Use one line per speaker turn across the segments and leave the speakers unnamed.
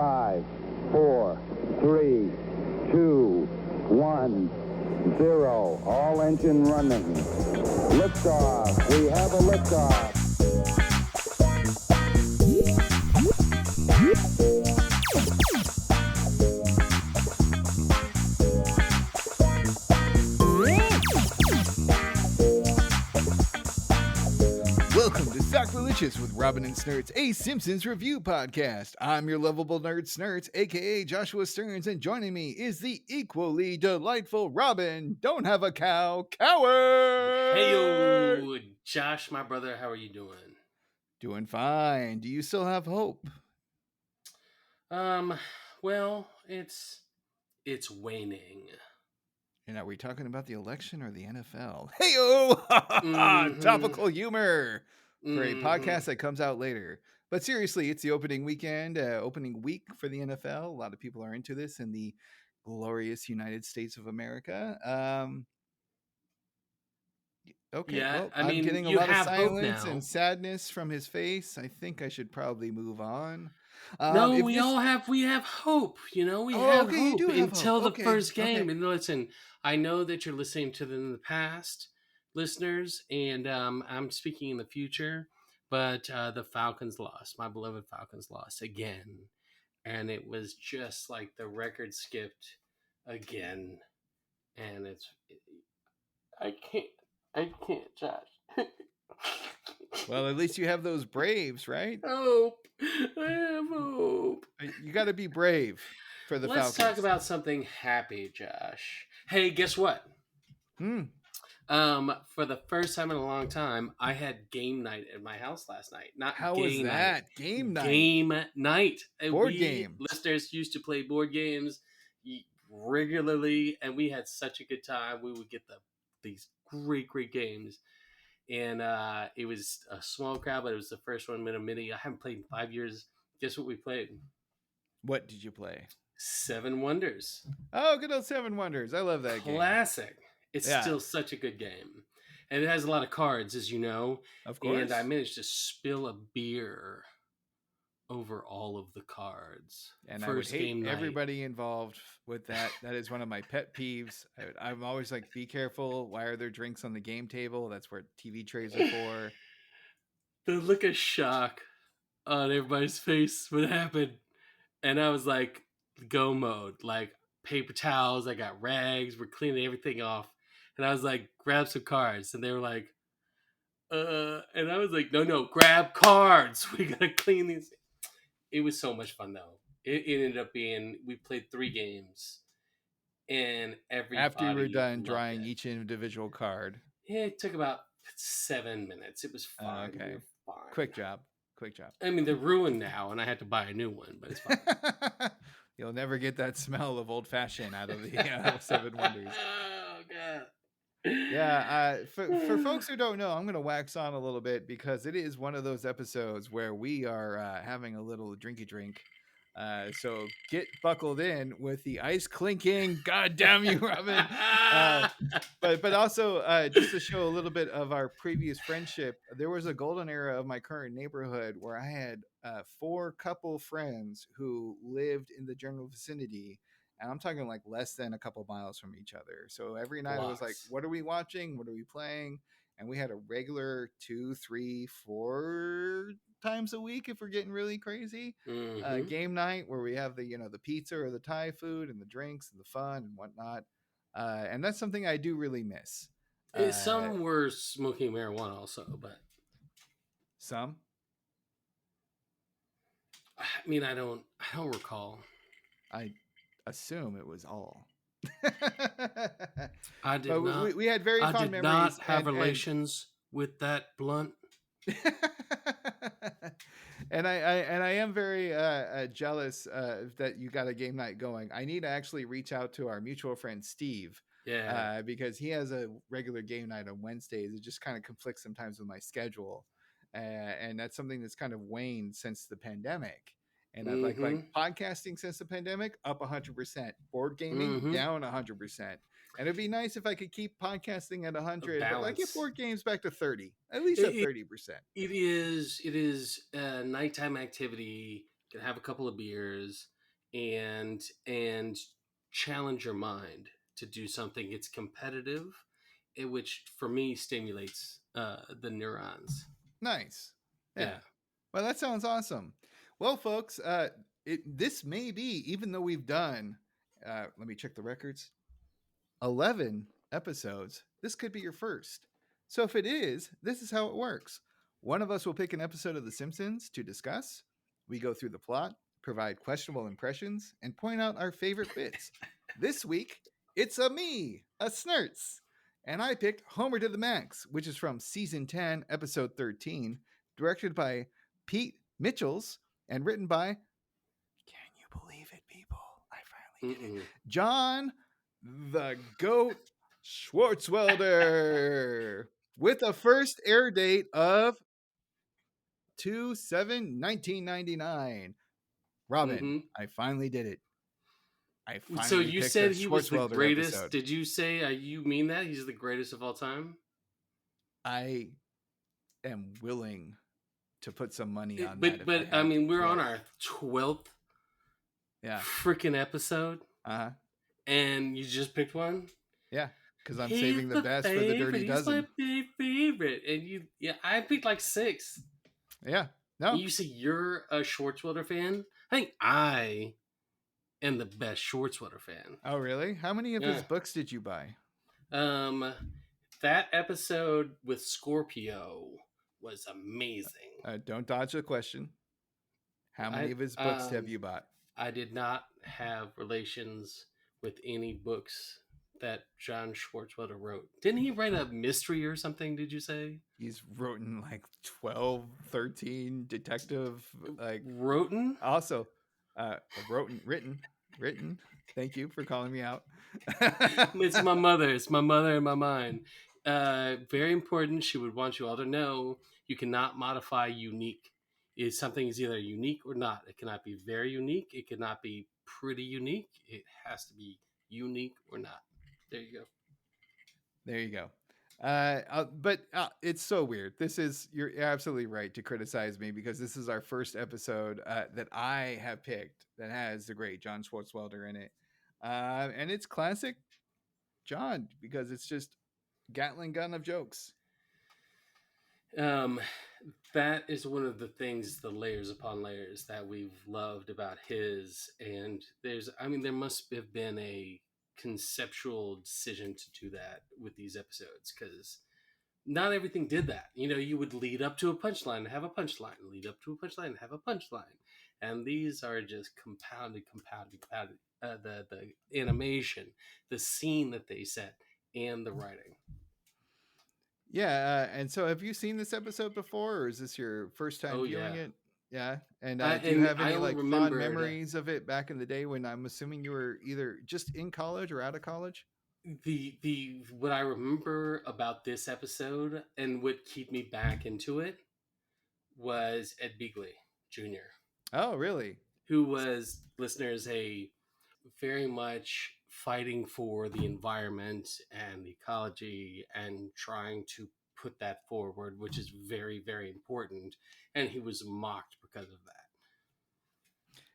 5, 4, 3, 2, 1, 0. All engine running. Liftoff. We have a liftoff.
Welcome to Sacrilicious with Robin and Snerts, a Simpsons review podcast. I'm your lovable nerd Snerts, aka Joshua Stearns, and joining me is the equally delightful Robin. Don't have a cow, coward!
Hey-yo, Josh, my brother, how are you doing?
Doing fine. Do you still have hope?
Well, it's waning.
And are we talking about the election or the NFL? Hey-yo! Topical humor for a podcast that comes out later. But seriously, it's the opening weekend, opening week for the NFL. A lot of people are into this in the glorious United States of America. Okay,
Yeah,
well,
I
I'm
mean,
getting a
you
lot of
have hope
silence
now.
and sadness from his face. I think I should probably move on.
No,
If
we
this...
have hope. You know, we
Oh,
have
okay, you
hope
do have hope.
until the
Okay,
first game.
okay.
And listen, I know that you're listening to them in the past, listeners, and I'm speaking in the future. But the Falcons lost. My beloved Falcons lost again, and it was just like the record skipped again. And I can't, Josh.
Well, at least you have those Braves, right?
Hope. I have hope.
You got to be brave for the
Let's
Falcons.
talk about something happy, Josh. Hey, guess what? For the first time in a long time, I had game night at my house last night. Not
How
gay
was
night.
that? Game night.
Game night.
Board
We
game.
listeners used to play board games regularly, and we had such a good time. We would get these great games. And it was a small crowd, but it was the first one in a mini. I haven't played in 5 years. Guess what we played?
What did you play?
Seven Wonders.
Oh, good old Seven Wonders. I love that game.
Classic. It's still such a good game. And it has a lot of cards, as you know.
Of course.
And I managed to spill a beer over all of the cards.
And I would hate everybody involved with that. That is one of my pet peeves. I'm always like, be careful. Why are there drinks on the game table? That's where TV trays are for.
The look of shock on everybody's face when it happened. And I was like, go mode. Like paper towels. I got rags. We're cleaning everything off. And I was like, grab some cards. And they were like, and I was like, no, grab cards. We got to clean these. It was so much fun, though. It ended up being, we played 3 games, and everybody
after you were done drawing each individual card.
Yeah, it took about 7 minutes. It was fine.
Okay.
We were fine.
Quick job.
I mean, they're ruined now, and I had to buy a new one, but it's fine.
You'll never get that smell of old fashioned out of the Seven Wonders.
Oh, God.
Yeah, for folks who don't know, I'm going to wax on a little bit because it is one of those episodes where we are having a little drinky drink. So get buckled in with the ice clinking. God damn you, Robin. But also just to show a little bit of our previous friendship, there was a golden era of my current neighborhood where I had 4 couple friends who lived in the general vicinity. And I'm talking like less than a couple miles from each other. So every night I was like, what are we watching? What are we playing? And we had a regular 2, 3, 4 times a week if we're getting really crazy. Game night where we have the pizza or the Thai food and the drinks and the fun and whatnot. And that's something I do really miss.
Some were smoking marijuana also, but
some.
I mean, I don't recall.
I assume it was all.
I did not.
We had very fond memories.
I did not have relations with that blunt.
And I am very jealous that you got a game night going. I need to actually reach out to our mutual friend Steve.
Yeah.
Because he has a regular game night on Wednesdays. It just kind of conflicts sometimes with my schedule. And that's something that's kind of waned since the pandemic. And like podcasting since the pandemic, up 100%. Board gaming, down 100%. And it'd be nice if I could keep podcasting at 100, but like get board games back to 30, at least at 30%.
It is nighttime activity can have a couple of beers, and challenge your mind to do something. It's competitive, which for me stimulates the neurons.
Nice. Yeah.
Yeah.
Well, that sounds awesome. Well, folks, this may be, even though we've done, let me check the records, 11 episodes, this could be your first. So if it is, this is how it works. One of us will pick an episode of The Simpsons to discuss. We go through the plot, provide questionable impressions, and point out our favorite bits. This week, it's a Snerts. And I picked Homer to the Max, which is from season 10, episode 13, directed by Pete Mitchells and written by, can you believe it, people? I finally did it. John the Goat Schwartzwelder, with a first air date of 2/7/1999. Robin, I finally did it. I finally
So you
picked
said
a
he was the
Schwartzwelder
greatest.
episode.
Did you say you mean that he's the greatest of all time?
I am willing to put some money on
But
that.
but I mean, we're on our 12th freaking episode. And you just picked one?
Yeah, because I'm saving the best for the Dirty Dozen.
He's my favorite. And I picked like 6.
Yeah. No.
And you say you're a Schwartzwelder fan? I think I am the best Schwartzwelder fan.
Oh, really? How many of his books did you buy?
That episode with Scorpio was amazing.
Don't dodge the question. How many of his books have you bought?
I did not have relations with any books that John Schwartzwelder wrote. Didn't he write a mystery or something, did you say?
He's written like 12, 13 detective, like...
Written?
Also, written. Thank you for calling me out.
It's my mother. It's my mother in my mind. Very important. She would want you all to know you cannot modify unique. Something is either unique or not. It cannot be very unique. It cannot be pretty unique. It has to be unique or not. There you go.
There you go. But it's so weird. You're absolutely right to criticize me, because this is our first episode that I have picked that has the great John Schwartzwelder in it. And it's classic John, because it's just Gatling gun of jokes.
That is one of the things, the layers upon layers that we've loved about his. And there must have been a conceptual decision to do that with these episodes, because not everything did that. You would lead up to a punchline and have a punchline, lead up to a punchline and have a punchline. And these are just compounded. The animation, the scene that they set, and the writing.
Yeah, and so have you seen this episode before, or is this your first time viewing it? Yeah. And do you have any fond memories of it back in the day when I'm assuming you were either just in college or out of college?
What I remember about this episode and what kept me back into it was Ed Begley Jr.
Oh, really?
Who was, listeners, a very much fighting for the environment and the ecology and trying to put that forward, which is very, very important. And he was mocked because of that.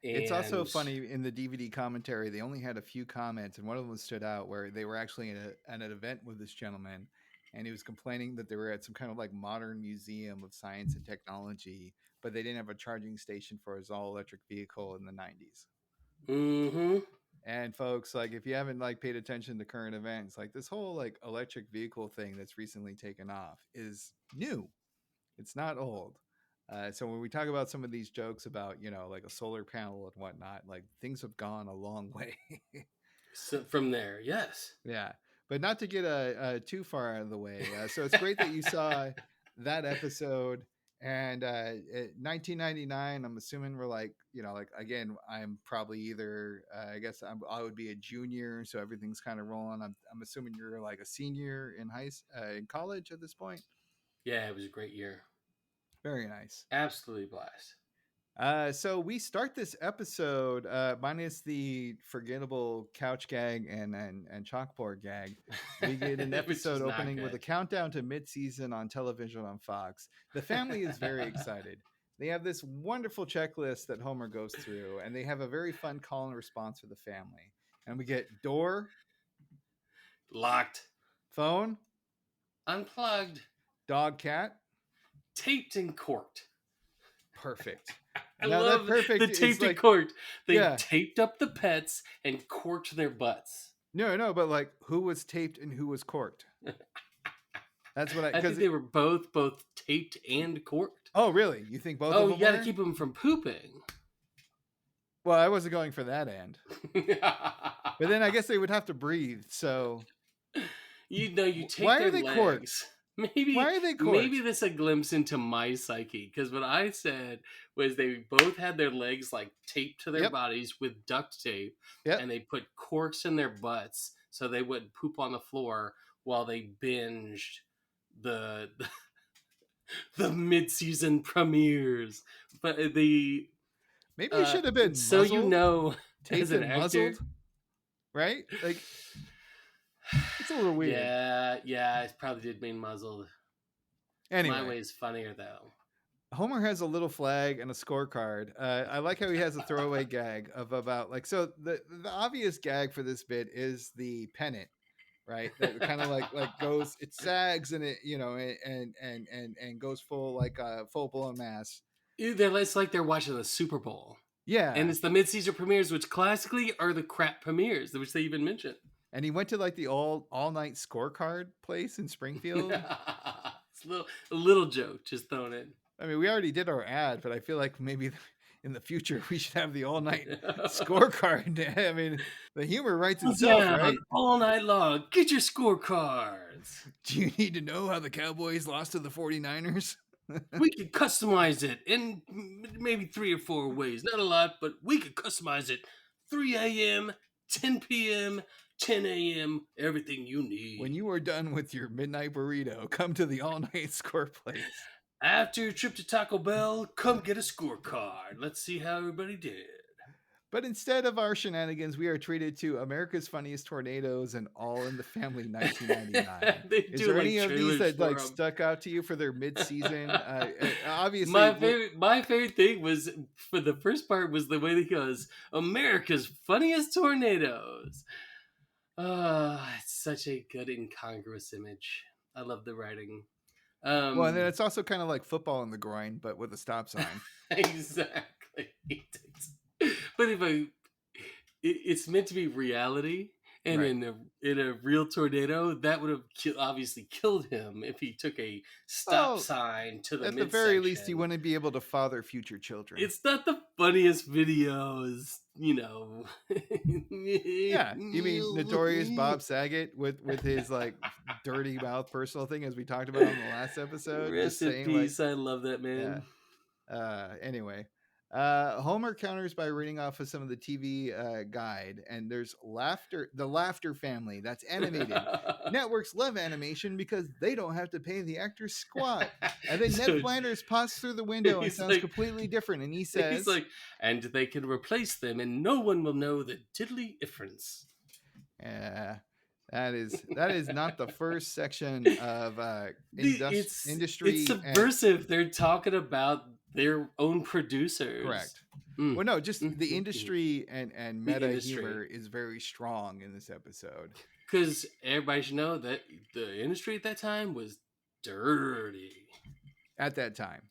It's also funny, in the DVD commentary, they only had a few comments, and one of them stood out where they were actually at an event with this gentleman, and he was complaining that they were at some kind of like modern museum of science and technology, but they didn't have a charging station for his all-electric vehicle in the 90s.
Mm-hmm.
And folks, like, if you haven't like paid attention to current events, like this whole like electric vehicle thing that's recently taken off is new. It's not old. So when we talk about some of these jokes about, like a solar panel and whatnot, like things have gone a long way.
So from there, yes.
Yeah. But not to get too far out of the way. So it's great that you saw that episode. And 1999, I'm assuming we're like, again, I'm probably either, I guess I would be a junior. So everything's kind of rolling. I'm assuming you're like a senior in college at this point.
Yeah, it was a great year.
Very nice.
Absolutely blast.
So we start this episode minus the forgettable couch gag and chalkboard gag. We get an episode opening with a countdown to mid-season on television on Fox. The family is very excited. they have this wonderful checklist that Homer goes through, and they have a very fun call and response for the family. And we get door,
Locked.
phone,
Unplugged.
dog, cat.
Taped and corked.
Perfect.
I
Now that
love
perfect
the
is
taped and
like,
corked. They
yeah,
taped up the pets and corked their butts.
no, but like who was taped and who was corked? That's what
I think
because
they were both taped and corked.
oh really? You think both of
Oh,
them
you got to
were?
keep them from pooping.
Well, I wasn't going for that end, but then I guess they would have to breathe. So
You know, you
why
take
are
their
they corked?
legs.
Why are they
Maybe
corked?
this a glimpse into my psyche, because what I said was they both had their legs like taped to their
Yep,
bodies with duct tape,
yep.
and they put corks in their butts so they wouldn't poop on the floor while they binged the the mid-season premieres. But
Maybe it should have been
so you
muzzled,
know, as
taped
an
and
actor,
muzzled, right? Like it's a little weird.
yeah, it probably did mean muzzled. My
Anyway,
way is funnier though.
Homer has a little flag and a scorecard. I like how he has a throwaway gag of about like so the obvious gag for this bit is the pennant, right? That kind of like goes it sags and it and goes full like full blown mass.
It's like they're watching the Super Bowl. And
Yeah,
it's the mid-season premieres, which classically are the crap premieres, which they even mention.
and he went to like the all night scorecard place in Springfield.
It's a little joke just thrown in.
I mean, we already did our ad, but I feel like maybe in the future we should have the all night scorecard. I mean, the humor writes itself,
Down
right?
all night long. Get your scorecards.
Do you need to know how the Cowboys lost to the 49ers?
We could customize it in maybe 3 or 4 ways. Not a lot, but we could customize it. 3 a.m., 10 p.m., 10 a.m., everything you need.
When you are done with your midnight burrito, come to the all night score place.
After your trip to Taco Bell, come get a scorecard. Let's see how everybody did.
But instead of our shenanigans, we are treated to America's Funniest Tornadoes and All in the Family 1999.
They
Is
do
there
like
any of these
trailers
that
for
like
'em.
stuck out to you for their mid-season? Obviously,
My favorite thing was for the first part was the way that he goes, America's Funniest Tornadoes. It's such a good incongruous image. I love the writing.
well, and then it's also kind of like football in the groin, but with a stop sign.
Exactly. But it's meant to be reality, and
Right.
in a real tornado, that would have obviously killed him if he took a stop
Oh,
sign to the
at the
midsection.
very least, you wouldn't be able to father future children.
It's not the funniest videos, you know.
Yeah, you mean notorious Bob Saget with his like dirty mouth personal thing, as we talked about on the last episode.
Rest
Just
in
saying, like,
peace. I love that man.
Anyway, Homer counters by reading off of some of the TV guide, and there's laughter. The Laughter Family, that's animated. Networks love animation because they don't have to pay the actors squat. And then
So
Ned Flanders pops through the window and
he's
sounds
like-
completely different, and he says,
He's like, and they can replace them, and no one will know the diddly difference.
"Yeah, that is not the first section of industry.
It's subversive. They're talking about their own producers.
Correct.
Mm.
Well, no, just the industry and
The
meta
industry.
humor is very strong in this episode.
Because everybody should know that the industry at that time was dirty.
At that time,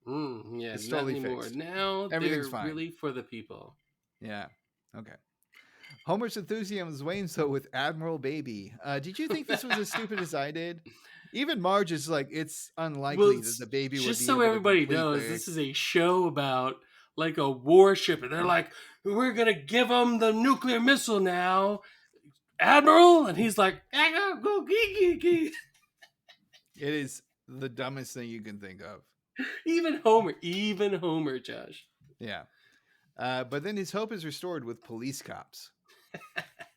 Yeah,
It's
not
totally
anymore.
fixed.
Now
Everything's
they're
fine.
really for the people.
yeah, okay. Homer's enthusiasm wanes so with Admiral Baby. Did you think this was as stupid as I did? Even Marge is like, it's unlikely that the baby would be
just so
able to
everybody
complete
knows,
the-
this is a show about like a warship, and they're like, we're gonna give them the nuclear missile now, Admiral, and he's like, I gotta go gee.
It is the dumbest thing you can think of.
Even Homer, Josh.
Yeah. But then his hope is restored with Police Cops.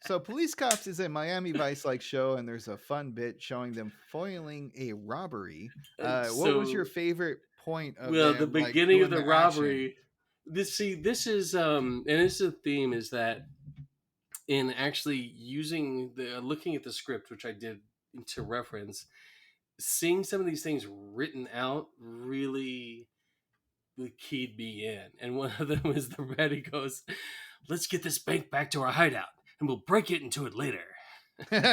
So Police Cops is a Miami Vice-like show, and there's a fun bit showing them foiling a robbery. What was your favorite point of
Well,
them,
the
like,
beginning of
doing
the
action?
robbery. This is and this is a theme, is that in actually looking at the script, which I did to reference, seeing some of these things written out really keyed me in. And one of them is the red. He goes, "Let's get this bank back to our hideout, and we'll break it into it later." And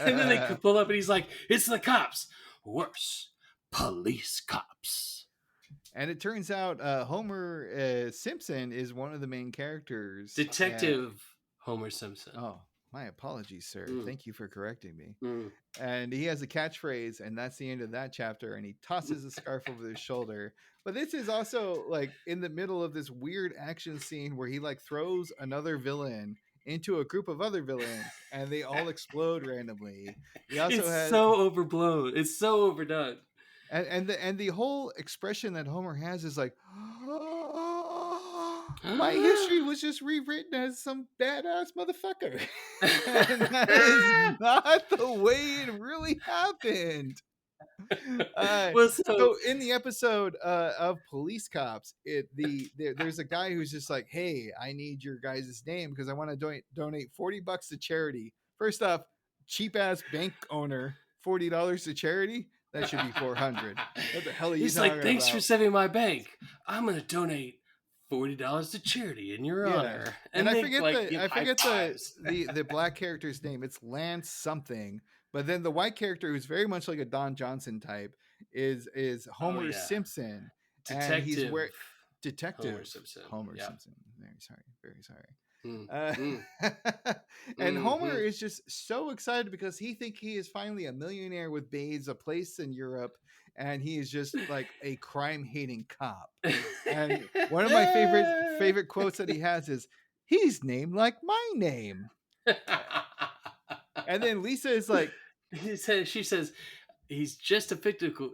then they pull up, and he's like, "It's the cops. Worse, police cops."
And it turns out Homer Simpson is one of the main characters.
Detective Homer Simpson.
Oh, my apologies, sir. Thank you for correcting me. And he has a catchphrase, and that's the end of that chapter. And he tosses a scarf over his shoulder. But this is also like in the middle of this weird action scene where he like throws another villain into a group of other villains, and they all explode randomly. He also has
so overblown. It's so overdone.
And the whole expression that Homer has is like, my history was just rewritten as some badass motherfucker. And that is not the way it really happened. So in the episode of Police Cops, there's a guy who's just like, hey, I need your guys' name because I want to donate $40 to charity. First off, cheap ass bank owner, $40 to charity. That should be $400. What the hell are you
He's
talking
like, thanks
about?
for saving my bank. I'm gonna donate $40 to charity in your honor.
And I forget the black character's name. It's Lance something. But then the white character, who's very much like a Don Johnson type, is Homer Simpson.
Detective.
And he's Detective
Homer Simpson.
Simpson. Very sorry. And Homer is just so excited because he thinks he is finally a millionaire with Bays, a place in Europe, and he is just like a crime-hating cop. And one of my favorite quotes that he has is, "He's named like my name." And then Lisa is like,
she says, he's just a fictional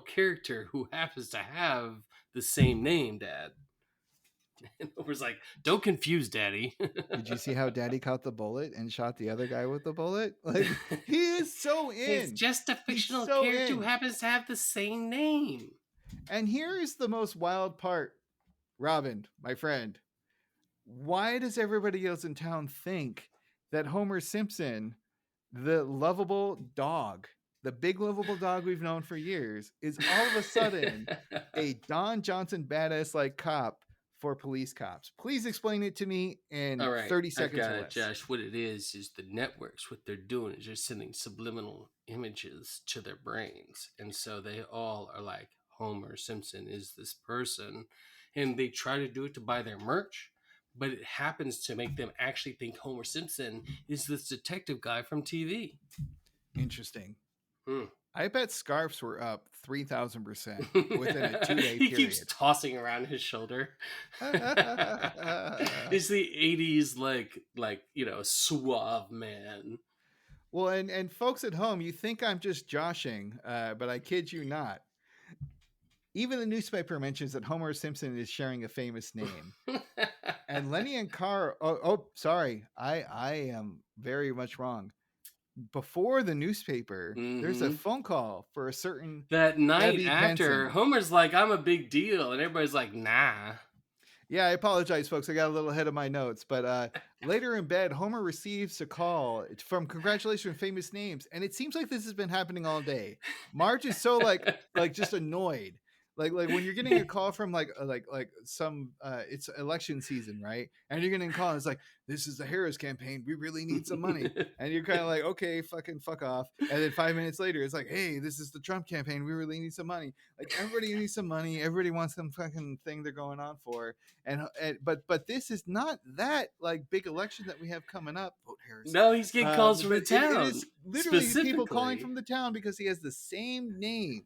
character who happens to have the same name, Dad. And Homer's like, don't confuse Daddy.
Did you see how Daddy caught the bullet and shot the other guy with the bullet? Like, he is so in.
He's just a fictional character who happens to have the same name.
And here is the most wild part, Robin, my friend. Why does everybody else in town think that Homer Simpson, the lovable dog, the big lovable dog we've known for years, is all of a sudden a Don Johnson badass like cop for Police Cops? Please explain it to me in 30 seconds or less.
Josh, what it is the networks, what they're doing is they're sending subliminal images to their brains. And so they all are like, Homer Simpson is this person. And they try to do it to buy their merch, but it happens to make them actually think Homer Simpson is this detective guy from TV.
Interesting. I bet scarves were up 3,000% within a 2-day period.
He keeps tossing around his shoulder. It's the 80s, like suave man.
Well, and folks at home, you think I'm just joshing, but I kid you not. Even the newspaper mentions that Homer Simpson is sharing a famous name. And Lenny and Carr, sorry, I am very much wrong. Before the newspaper, there's a phone call for a certain
that night
Abby
after
Benson.
Homer's like, I'm a big deal, and everybody's like, nah.
Yeah, I apologize, folks. I got a little ahead of my notes, but later in bed, Homer receives a call from Congratulations Famous Names, and it seems like this has been happening all day. Marge is so like just annoyed. Like when you're getting a call from like some it's election season, right? And you're getting a call and it's like, this is the Harris campaign, we really need some money. And you're kind of like, okay, fuck off. And then 5 minutes later it's like, hey, this is the Trump campaign, we really need some money. Like, everybody needs some money, everybody wants some fucking thing they're going on for. But this is not that like big election that we have coming up. Vote Harris.
No, he's getting calls from the town.
It is literally people calling from the town because he has the same name.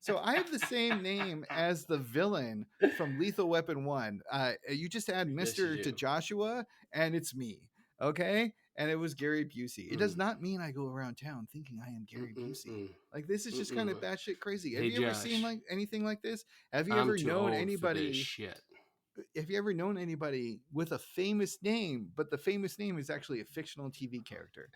So I have the same name as the villain from Lethal Weapon 1. You just add Mr. to Joshua, and it's me, okay? And it was Gary Busey. It does not mean I go around town thinking I am Gary Busey. Like, this is just kind of batshit crazy. Have you ever seen like anything like this? Have you ever known anybody? Have you ever known anybody with a famous name, but the famous name is actually a fictional TV character?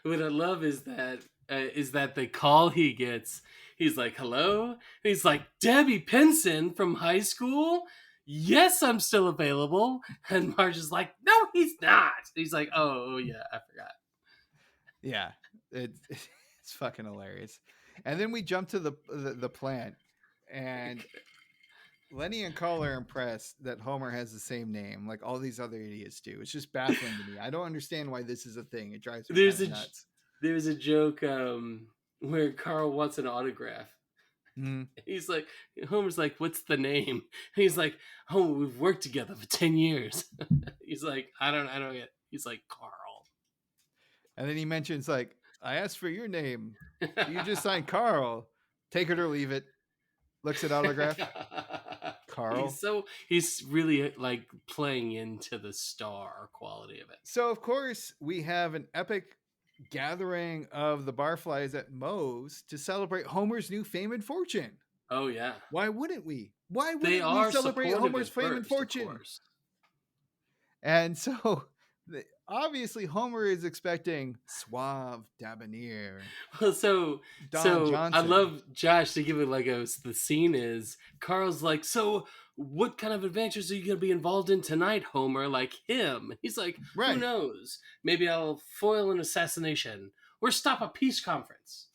What I love is that the call he gets, he's like, hello? And he's like, Debbie Pinson from high school? Yes, I'm still available. And Marge is like, no, he's not. He's like, oh yeah, I forgot.
Yeah, it's fucking hilarious. And then we jump to the plant, and Lenny and Carl are impressed that Homer has the same name like all these other idiots do. It's just baffling to me. I don't understand why this is a thing. It drives me kind
There's
of
a
nuts.
there's a joke where Carl wants an autograph.
Mm.
He's like, Homer's like, what's the name? He's like, oh, we've worked together for 10 years. He's like, I don't get. He's like, Carl.
And then he mentions like, I asked for your name. You just signed Carl. Take it or leave it. Looks at autograph. Carl.
He's really like playing into the star quality of it.
So of course we have an epic gathering of the barflies at Moe's to celebrate Homer's new fame and fortune.
Oh yeah.
Why wouldn't we? Why
They
wouldn't we
are
celebrate
supportive
Homer's
at
fame and
first, of
fortune?
course.
And so obviously Homer is expecting suave, debonair
Well, so
Don
I
Johnson.
love Josh to give it like the scene is. Carl's like, so what kind of adventures are you gonna be involved in tonight, Homer? Like him. He's like,
Right.
who knows? Maybe I'll foil an assassination or stop a peace conference.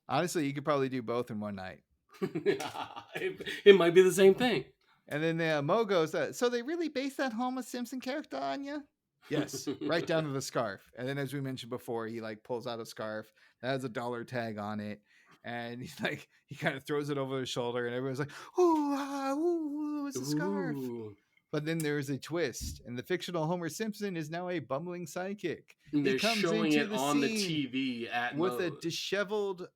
Honestly, you could probably do both in one night.
It might be the same thing.
And then Mo goes, so they really based that Homer Simpson character on you? Yes, right down to the scarf. And then, as we mentioned before, he like pulls out a scarf that has a dollar tag on it, and he's like, he kind of throws it over his shoulder, and everyone's like, ooh, it's a scarf.
Ooh.
But then there's a twist, and the fictional Homer Simpson is now a bumbling sidekick.
And they're
he comes
showing
into
it
the
on the
scene
TV at
with a
Moe's.
disheveled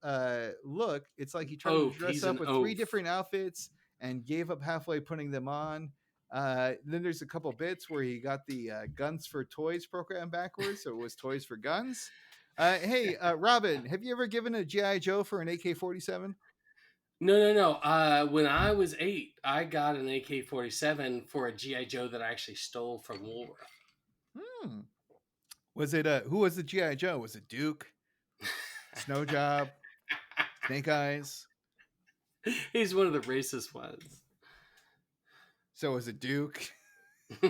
look. It's like he tried to dress up with 3 different outfits and gave up halfway putting them on. Then there's a couple bits where he got the Guns for Toys program backwards, so it was Toys for Guns. Hey, Robin, have you ever given a G.I. Joe for an AK-47?
No. When I was 8, I got an AK-47 for a G.I. Joe that I actually stole from Woolworth.
Was it who was the G.I. Joe? Was it Duke? Snow Job? Snake Eyes?
He's one of the racist ones.
So was it Duke?
We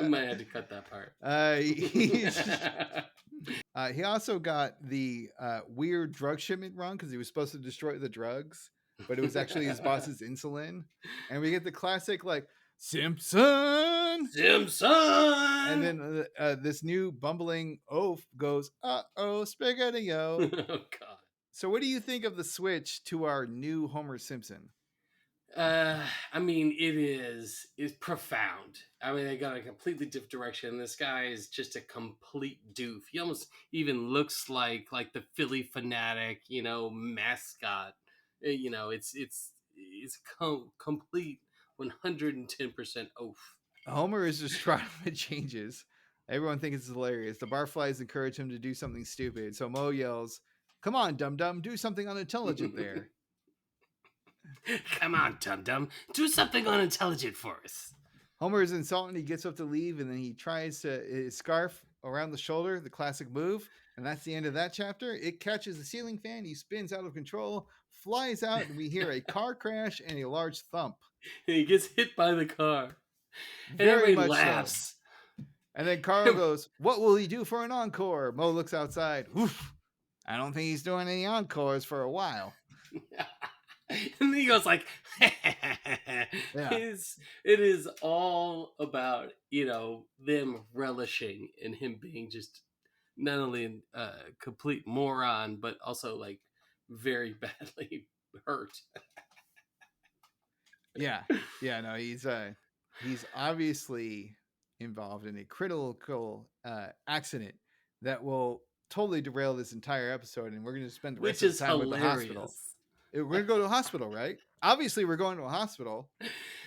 might have to cut that part.
He also got the weird drug shipment wrong because he was supposed to destroy the drugs, but it was actually his boss's insulin. And we get the classic like Simpson, and then this new bumbling oaf goes, "Uh-oh, spaghetti-o."
Oh God.
So what do you think of the switch to our new Homer Simpson?
I mean, it's profound. I mean, they got a completely different direction. This guy is just a complete doof. He almost even looks like the Philly fanatic, mascot. It's complete 110% oaf.
Homer is just trying to make changes. Everyone thinks it's hilarious. The barflies encourage him to do something stupid. So Mo yells, "Come on, dum-dum, do something unintelligent there."
Come on, dum-dum, do something unintelligent for us.
Homer is insulting. He gets up to leave, and then he tries his scarf around the shoulder, the classic move. And that's the end of that chapter. It catches the ceiling fan. He spins out of control, flies out, and we hear a car crash and a large thump.
And he gets hit by the car. And
Very
everybody
much
laughs.
so. And then Carl goes, "What will he do for an encore?" Mo looks outside. Oof, I don't think he's doing any encores for a while.
And then he goes like,
Yeah.
It is all about, them relishing in him being just not only a complete moron, but also like very badly hurt.
Yeah. No, he's obviously involved in a critical accident that will totally derail this entire episode, and we're going to spend the rest of the time at the hospital. We're going to go to a hospital, right? Obviously, we're going to a hospital.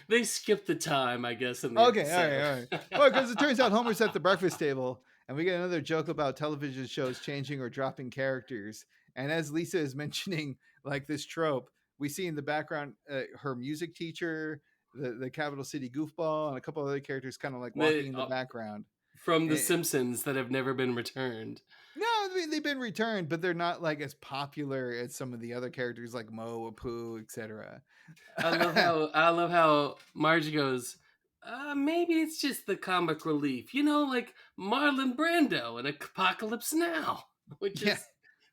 They skipped the time, I guess. In the
okay,
episode.
all right. Well, because it turns out Homer's at the breakfast table, and we get another joke about television shows changing or dropping characters. And as Lisa is mentioning, like this trope, we see in the background her music teacher, the Capital City goofball, and a couple other characters kind of like walking in the background.
From The Simpsons that have never been returned.
No, they've been returned, but they're not like as popular as some of the other characters like Mo, Apu, etc.
I love how Marge goes, Maybe it's just the comic relief, like Marlon Brando in Apocalypse Now, which
Yeah,
is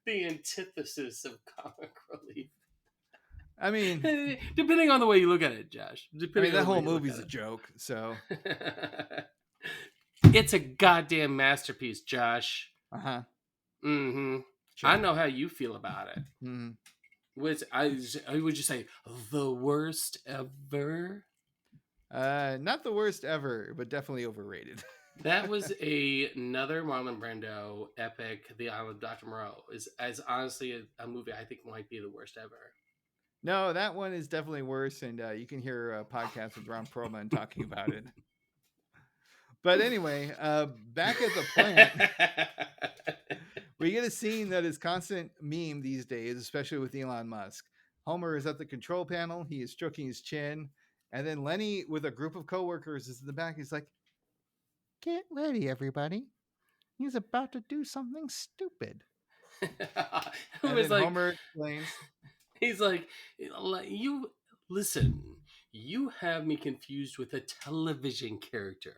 the antithesis of comic relief.
I mean,
Depending on the way you look at it, Josh. Depending on
that
the way
whole
you look
movie's a
at
joke. So,
it. It's a goddamn masterpiece, Josh.
uh-huh.
Mm-hmm. I
Sure.
know how you feel about it.
Mm-hmm.
Which I would just say the worst ever.
Not the worst ever, but definitely overrated.
That was another Marlon Brando epic. The Island of Dr. Moreau is as honestly a movie I think might be the worst ever.
No, that one is definitely worse, and you can hear a podcast with Ron Perlman talking about it. But anyway, back at the plant, we get a scene that is constant meme these days, especially with Elon Musk. Homer is at the control panel. He is stroking his chin. And then Lenny, with a group of coworkers, is in the back. He's like, "Get ready, everybody. He's about to do something stupid."
It
And
was
then
like
Homer explains,
he's like you listen. You have me confused with a television character.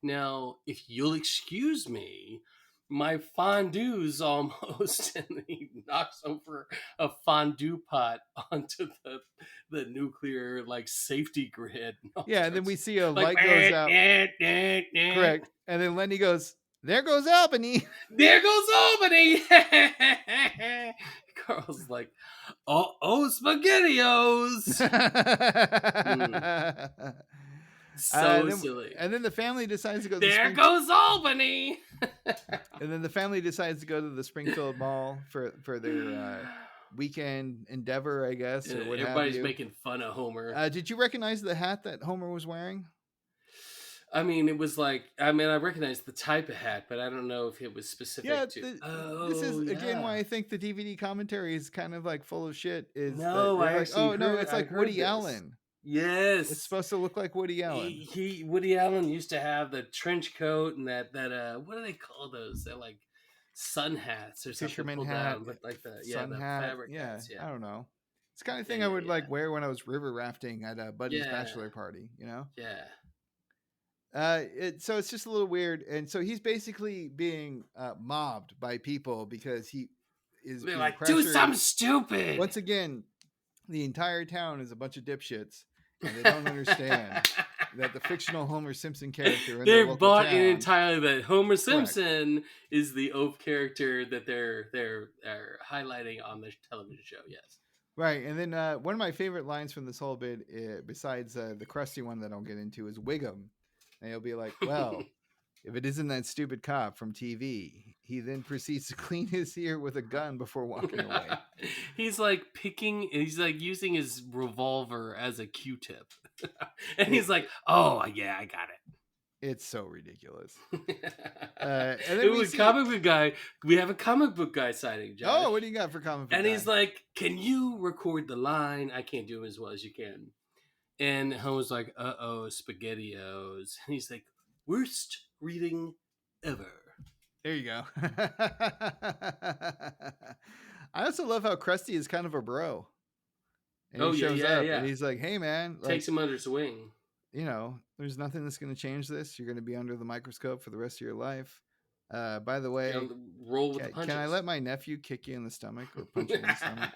Now, if you'll excuse me, my fondue's almost, and he knocks over a fondue pot onto the nuclear like safety grid. And all
yeah, and then
starts
we see a
like
light goes out. Correct. And then Lenny goes, "There goes Albany."
there goes Albany. Carl's like, oh, SpaghettiOs. So
then,
silly.
and then the family decides to go to
There goes Albany.
and then the family decides to go to the Springfield Mall for their weekend endeavor, I guess, or what have
Everybody's
you.
making fun of Homer.
Did you recognize the hat that Homer was wearing?
I mean, it was like, I recognize the type of hat, but I don't know if it was specific to.
This is again why I think the DVD commentary is kind of like full of shit. Is
No,
that
I
like,
actually
oh no,
heard-
it's
I
like
heard
Woody
this.
Allen.
Yes,
It's supposed to look like Woody Allen.
Woody Allen used to have the trench coat and that what do they call those? They're like sun hats or something
Fisherman
pulled
hat,
down, but like the
sun
the
hat.
fabric
Yeah,
hats. Yeah,
I don't know. It's the kind of thing
Yeah,
I would
yeah,
like wear when I was river rafting at a buddy's
Yeah.
bachelor party. You know.
yeah.
So it's just a little weird, and so he's basically being mobbed by people because he is
They're
being
like,
pressured.
do something stupid.
Once again, the entire town is a bunch of dipshits, and they don't understand that the fictional Homer Simpson character in their
They're
local
bought in
town,
entirely that Homer Simpson is the oaf character that they're highlighting on the television show. Yes.
right? And then one of my favorite lines from this whole bit, besides the crusty one that I'll get into, is Wiggum, and he'll be like, "Well, if it isn't that stupid cop from TV," he then proceeds to clean his ear with a gun before walking away.
He's like using his revolver as a Q-tip. And he's like, oh yeah, I got it.
It's so ridiculous.
And then comic book guy, we have a comic book guy sighting, Josh.
Oh, what do you got for comic book
And
guy?
he's like, can you record the line? I can't do it as well as you can. And Homer's like, SpaghettiOs. And he's like, worst reading ever.
There you go. I also love how Krusty is kind of a bro. And he shows up and he's like, hey man,
takes him under his wing.
You know, there's nothing that's going to change this. You're going to be under the microscope for the rest of your life. By the way,
roll with the punches.
Can I let my nephew kick you in the stomach or punch you in the stomach?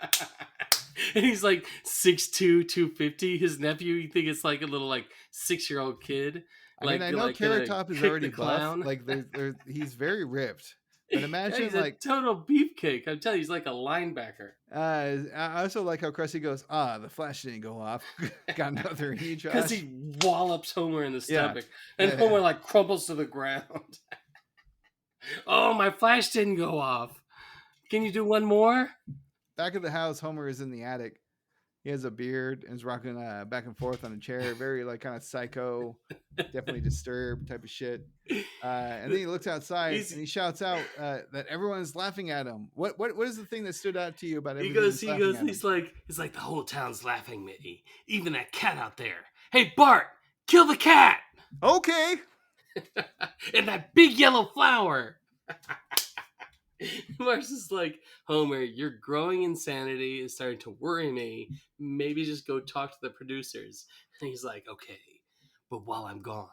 And he's like 6'2", 250. His nephew, you think it's like a little like 6-year-old kid.
I know Carrot Top is already buff. Like he's very ripped. But imagine
he's
like
a total beefcake. I'm telling you, he's like a linebacker.
I also like how Krusty goes, the flash didn't go off. Got another in you, Josh.
Because he wallops Homer in the stomach. And Homer like crumples to the ground. Oh, my flash didn't go off. Can you do one more?
Back at the house, Homer is in the attic. He has a beard and is rocking back and forth on a chair. Very like kind of psycho, definitely disturbed type of shit. And then he looks outside and he shouts out that everyone is laughing at him. What is the thing that stood out to you about everything?
He's like the whole town's laughing at me. Even that cat out there. Hey Bart, kill the cat.
Okay.
And that big yellow flower. Mark's is like, Homer, your growing insanity is starting to worry me. Maybe just go talk to the producers. And he's like, okay, but while I'm gone,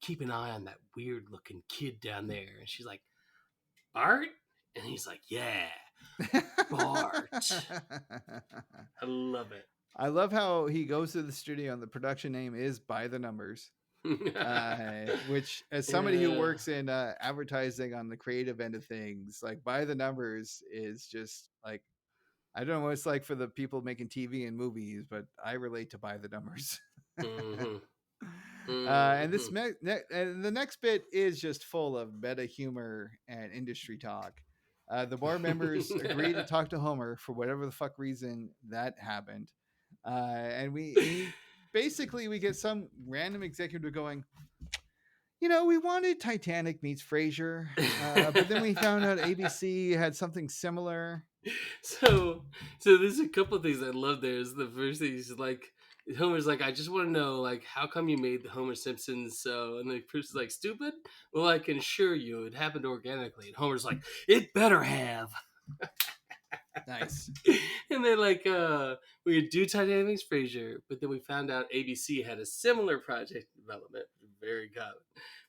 keep an eye on that weird looking kid down there. And she's like, Bart? And he's like, yeah, Bart. I love it.
I love how he goes to the studio and the production name is By the Numbers. Which, as somebody who works in advertising on the creative end of things, like By the Numbers is just like, I don't know what it's like for the people making TV and movies, but I relate to By the Numbers.
Mm-hmm.
And this and the next bit is just full of meta humor and industry talk. The board members agree to talk to Homer for whatever the fuck reason that happened, and we basically we get some random executive going, we wanted Titanic meets Frasier, but then we found out ABC had something similar.
So there's a couple of things I love. There's the first thing is like, Homer's like, I just want to know, like, how come you made the Homer Simpson so? And the person's like, stupid? Well, I can assure you it happened organically. And Homer's like, it better have.
Nice.
And they're like, we could do Titanic meets Frasier, but then we found out ABC had a similar project development, very common,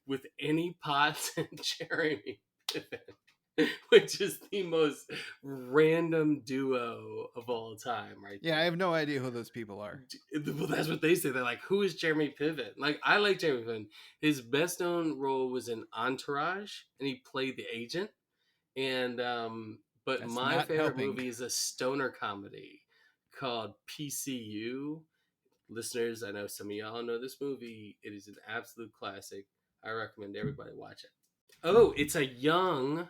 with Annie Potts and Jeremy Piven, which is the most random duo of all time, right?
Yeah, I have no idea who those people are.
Well, that's what they say. They're like, who is Jeremy Piven? Like, I like Jeremy Piven. His best known role was in Entourage, and he played the agent. And but
That's
my
not
favorite
helping.
movie is a stoner comedy called PCU. Listeners, I know some of y'all know this movie. It is an absolute classic. I recommend everybody watch it. Oh, it's a young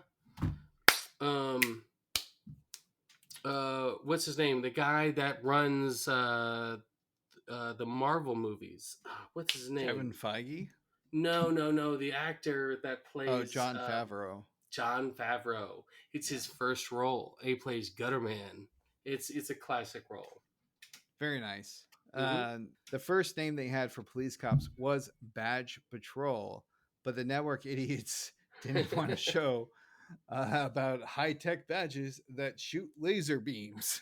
what's his name? The guy that runs the Marvel movies. What's his name?
Kevin Feige?
No. The actor that plays
Jon Favreau.
Jon Favreau. It's his first role. He plays Gutterman. It's a classic role.
Very nice.
Mm-hmm.
The first name they had for police cops was Badge Patrol, but the network idiots didn't want to show about high-tech badges that shoot laser beams.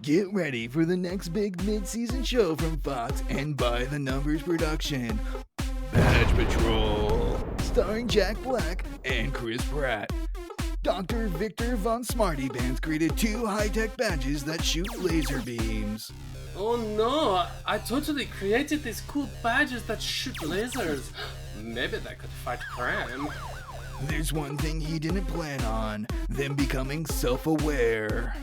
Get ready for the next big mid-season show from Fox and By the Numbers production, Badge Patrol, starring Jack Black and Chris Pratt. Dr. Victor Von Smarty Pants created 2 high-tech badges that shoot laser beams.
Oh no, I totally created these cool badges that shoot lasers. Maybe that could fight crime.
There's one thing he didn't plan on, them becoming self-aware.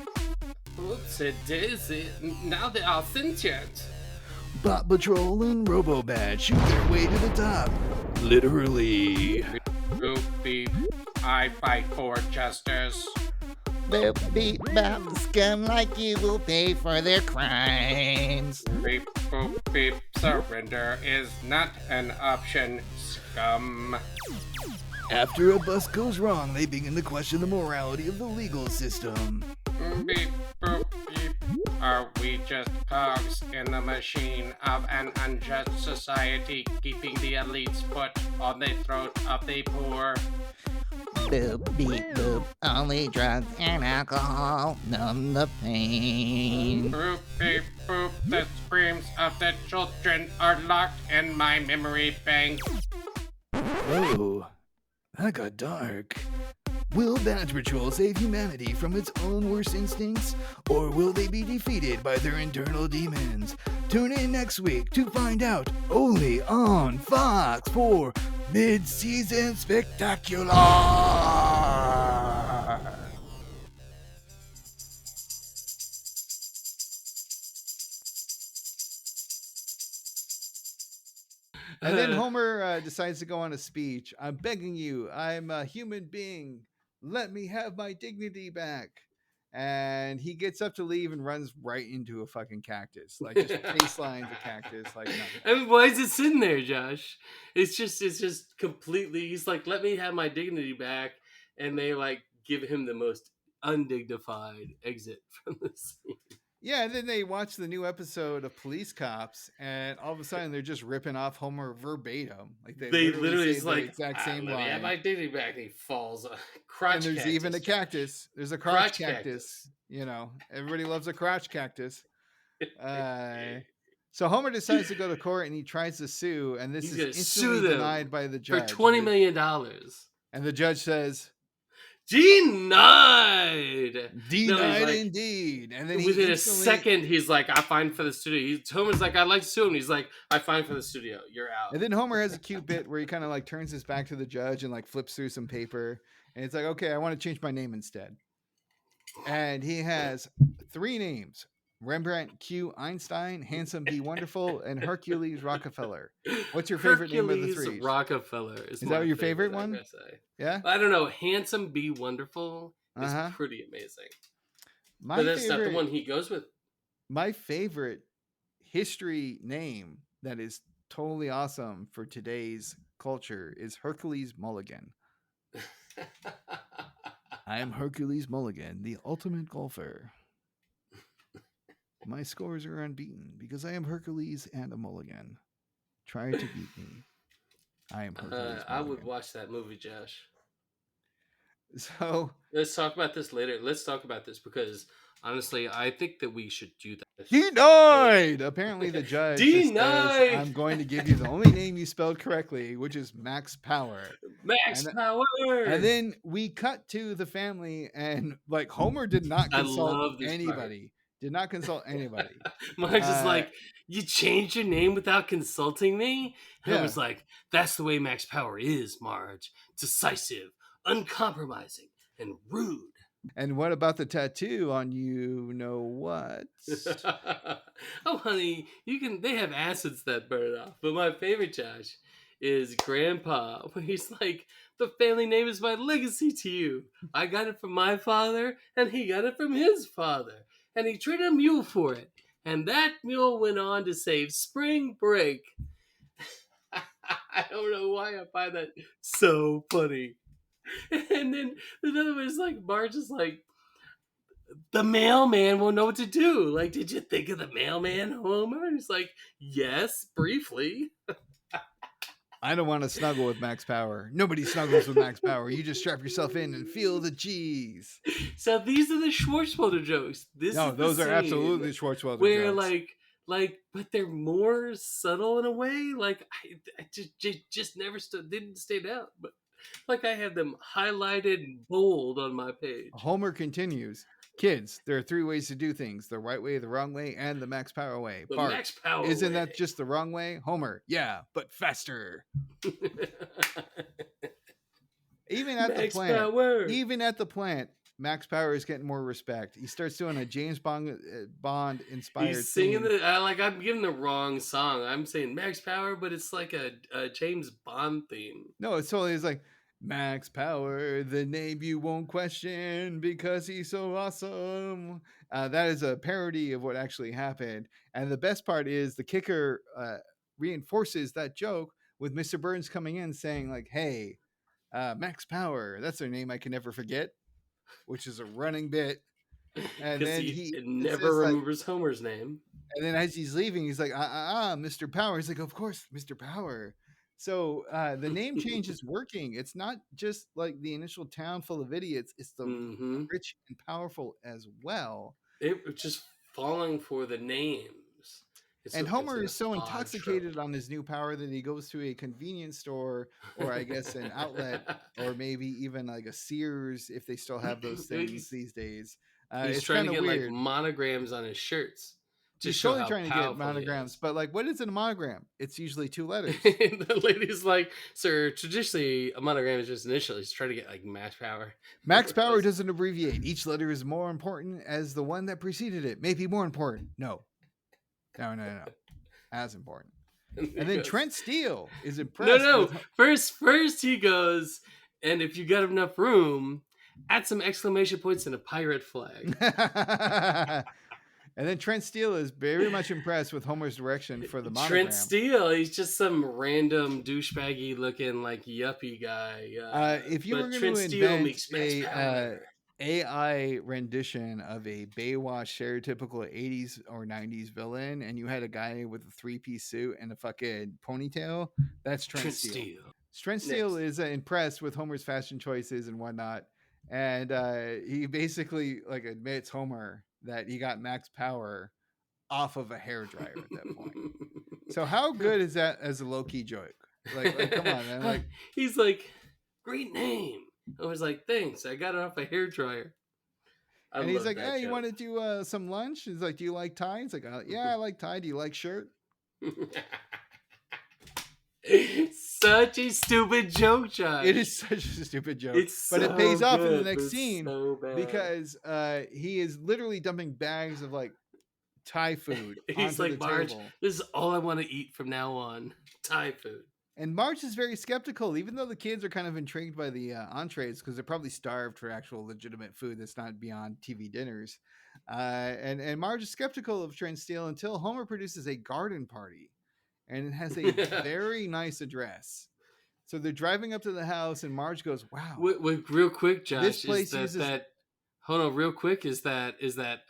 Oopsie daisy, now they are sentient.
Bot Patrol and Robo Badge shoot their way to the top. Literally.
Boop beep, I fight for justice.
Boop beep bop, scum like you will pay for their crimes.
Beep boop beep, surrender is not an option, scum.
After a bust goes wrong, they begin to question the morality of the legal system.
Beep boop beep, are we just cogs in the machine of an unjust society, keeping the elites put on the throat of the poor?
Boop beep boop, only drugs and alcohol numb the pain.
Boop beep boop, the screams of the children are locked in my memory bank.
Oh, that got dark. Will Badge Patrol save humanity from its own worst instincts, or will they be defeated by their internal demons? Tune in next week to find out, only on Fox for Mid-Season Spectacular! And then Homer decides to go on a speech. I'm begging you, I'm a human being. Let me have my dignity back. And he gets up to leave and runs right into a fucking cactus. Like, just baselines a cactus. Like, nothing.
I mean, why is it sitting there, Josh? It's just completely. He's like, let me have my dignity back, and they like give him the most undignified exit from the scene.
Yeah, and then they watch the new episode of Police Cops, and all of a sudden they're just ripping off Homer verbatim. Like they
They
literally
literally
say
is
the
like,
exact same
let me have
line.
my dignity back. And he falls.
And
Crotch
there's
cactus,
even a
Josh.
cactus. There's a crotch
Crotch
cactus. You know, everybody loves a crotch cactus. So Homer decides to go to court and he tries to sue, and this
He's
is
gonna
instantly
sue them
denied by the
for
judge.
$20 million.
And the judge says,
Denied. No, he's
denied
like,
indeed. And then he
within
instantly,
a second, he's like, I fine for the studio. Homer's like, I'd like to sue him. He's like, I fine for the studio. You're out.
and then Homer has a cute bit where he kind of like turns his back to the judge and like flips through some paper. And it's like, okay, I want to change my name instead. And he has 3 names: Rembrandt Q. Einstein, Handsome B. Wonderful, and Hercules Rockefeller. What's your favorite name of the
Hercules
3?
Rockefeller
Is that your favorite one?
I gotta say.
Yeah?
I don't know. Handsome be wonderful is
Uh-huh.
pretty amazing.
My
But that's
favorite,
not the one he goes with.
My favorite history name that is totally awesome for today's culture is Hercules Mulligan. I am Hercules Mulligan, the ultimate golfer. My scores are unbeaten because I am Hercules and a mulligan. Try to beat me. I am Hercules
I would
Mulligan.
watch that movie, Josh.
So
Let's talk about this later. Let's talk about this because honestly, I think that we should do that.
denied. Apparently, the judge just
Denied!
says, I'm going to give you the only name you spelled correctly, which is Max Power.
Max Power.
And then we cut to the family, and like Homer did not
I
consult
love this
anybody. Did not consult anybody.
Marge is like, you changed your name without consulting me? And I was like, that's the way Max Power is, Marge. Decisive, uncompromising, and rude.
And what about the tattoo on you know what?
Oh, honey, they have acids that burn off. But my favorite, Josh, is Grandpa, when he's like, the family name is my legacy to you. I got it from my father, and he got it from his father. And he traded a mule for it. And that mule went on to save Spring Break. I don't know why I find that so funny. And then another one is like, Marge is like, the mailman won't know what to do. Like, did you think of the mailman, Homer? And he's like, yes, briefly.
I don't want to snuggle with Max Power. Nobody snuggles with Max Power. You just strap yourself in and feel the cheese.
So these are the Schwartzwelder jokes.
Those are absolutely Schwartzwelder
where
jokes.
but they're more subtle in a way. Like I just never didn't stand out. But like I have them highlighted and bold on my page.
Homer continues. Kids, there are 3 ways to do things: the right way, the wrong way, and the Max Power way.
The
Bart,
Max Power
isn't
way.
that just the wrong way? Homer, yeah, but faster. Even at the plant, Max Power is getting more respect. He starts doing a James Bond inspired.
He's singing I'm giving the wrong song. I'm saying Max Power, but it's like a James Bond theme.
No, it's totally. It's like Max Power, the name you won't question because he's so awesome. That is a parody of what actually happened. And the best part is the kicker reinforces that joke with Mr. Burns coming in saying like, hey, Max Power, that's their name I can never forget, which is a running bit. And then he
never remembers Homer's name.
And then as he's leaving, he's like, Mr. Power. He's like, of course, Mr. Power. So the name change is working. It's not just like the initial town full of idiots. It's the rich and powerful as well.
It's just falling for the names.
And Homer is so intoxicated on his new power that he goes to a convenience store, or I guess an outlet, or maybe even like a Sears if they still have those things these days.
He's trying to get weird. Like monograms on his shirts.
He's totally trying to get monograms, but like, what is a monogram? It's usually 2 letters.
The lady's like, sir, traditionally a monogram is just initials. He's trying to get like Max Power.
Max Power doesn't abbreviate. Each letter is more important as the one that preceded it. Maybe more important. No. As important. And then Trent Steele is impressed.
No. First he goes, and if you got enough room, add some exclamation points and a pirate flag.
And then Trent Steele is very much impressed with Homer's direction for the monogram.
Trent Steele, he's just some random douchebaggy looking like yuppie guy.
If you were going to invent AI rendition of a Baywatch stereotypical 80s or 90s villain, and you had a guy with a 3-piece suit and a fucking ponytail, that's Trent Steele. Trent Steele
Next.
is impressed with Homer's fashion choices and whatnot, and he basically like admits Homer that he got max power off of a hairdryer at that point. So how good is that as a low-key joke? Like come on, man. Like
he's like, great name. I was like, thanks. I got it off a hairdryer. I
and he's
love
like,
that
hey, you
joke.
want to do some lunch? He's like, do you like tie? He's like, yeah, I like tie. Do you like shirt?
Such a stupid joke, Josh.
It is such a stupid joke,
It's
but
so
it pays off in the
good,
next
but it's
scene
so bad.
because he is literally dumping bags of like Thai food
He's
onto
like,
the
Marge,
table.
this is all I want to eat from now on. Thai food.
And Marge is very skeptical, even though the kids are kind of intrigued by the entrees because they're probably starved for actual legitimate food that's not beyond TV dinners. And Marge is skeptical of Trent Steele until Homer produces a garden party, and it has a very nice address. So they're driving up to the house, and Marge goes, "Wow,
Wait, real quick, Josh,
this place
is
uses."
hold on, real quick, is that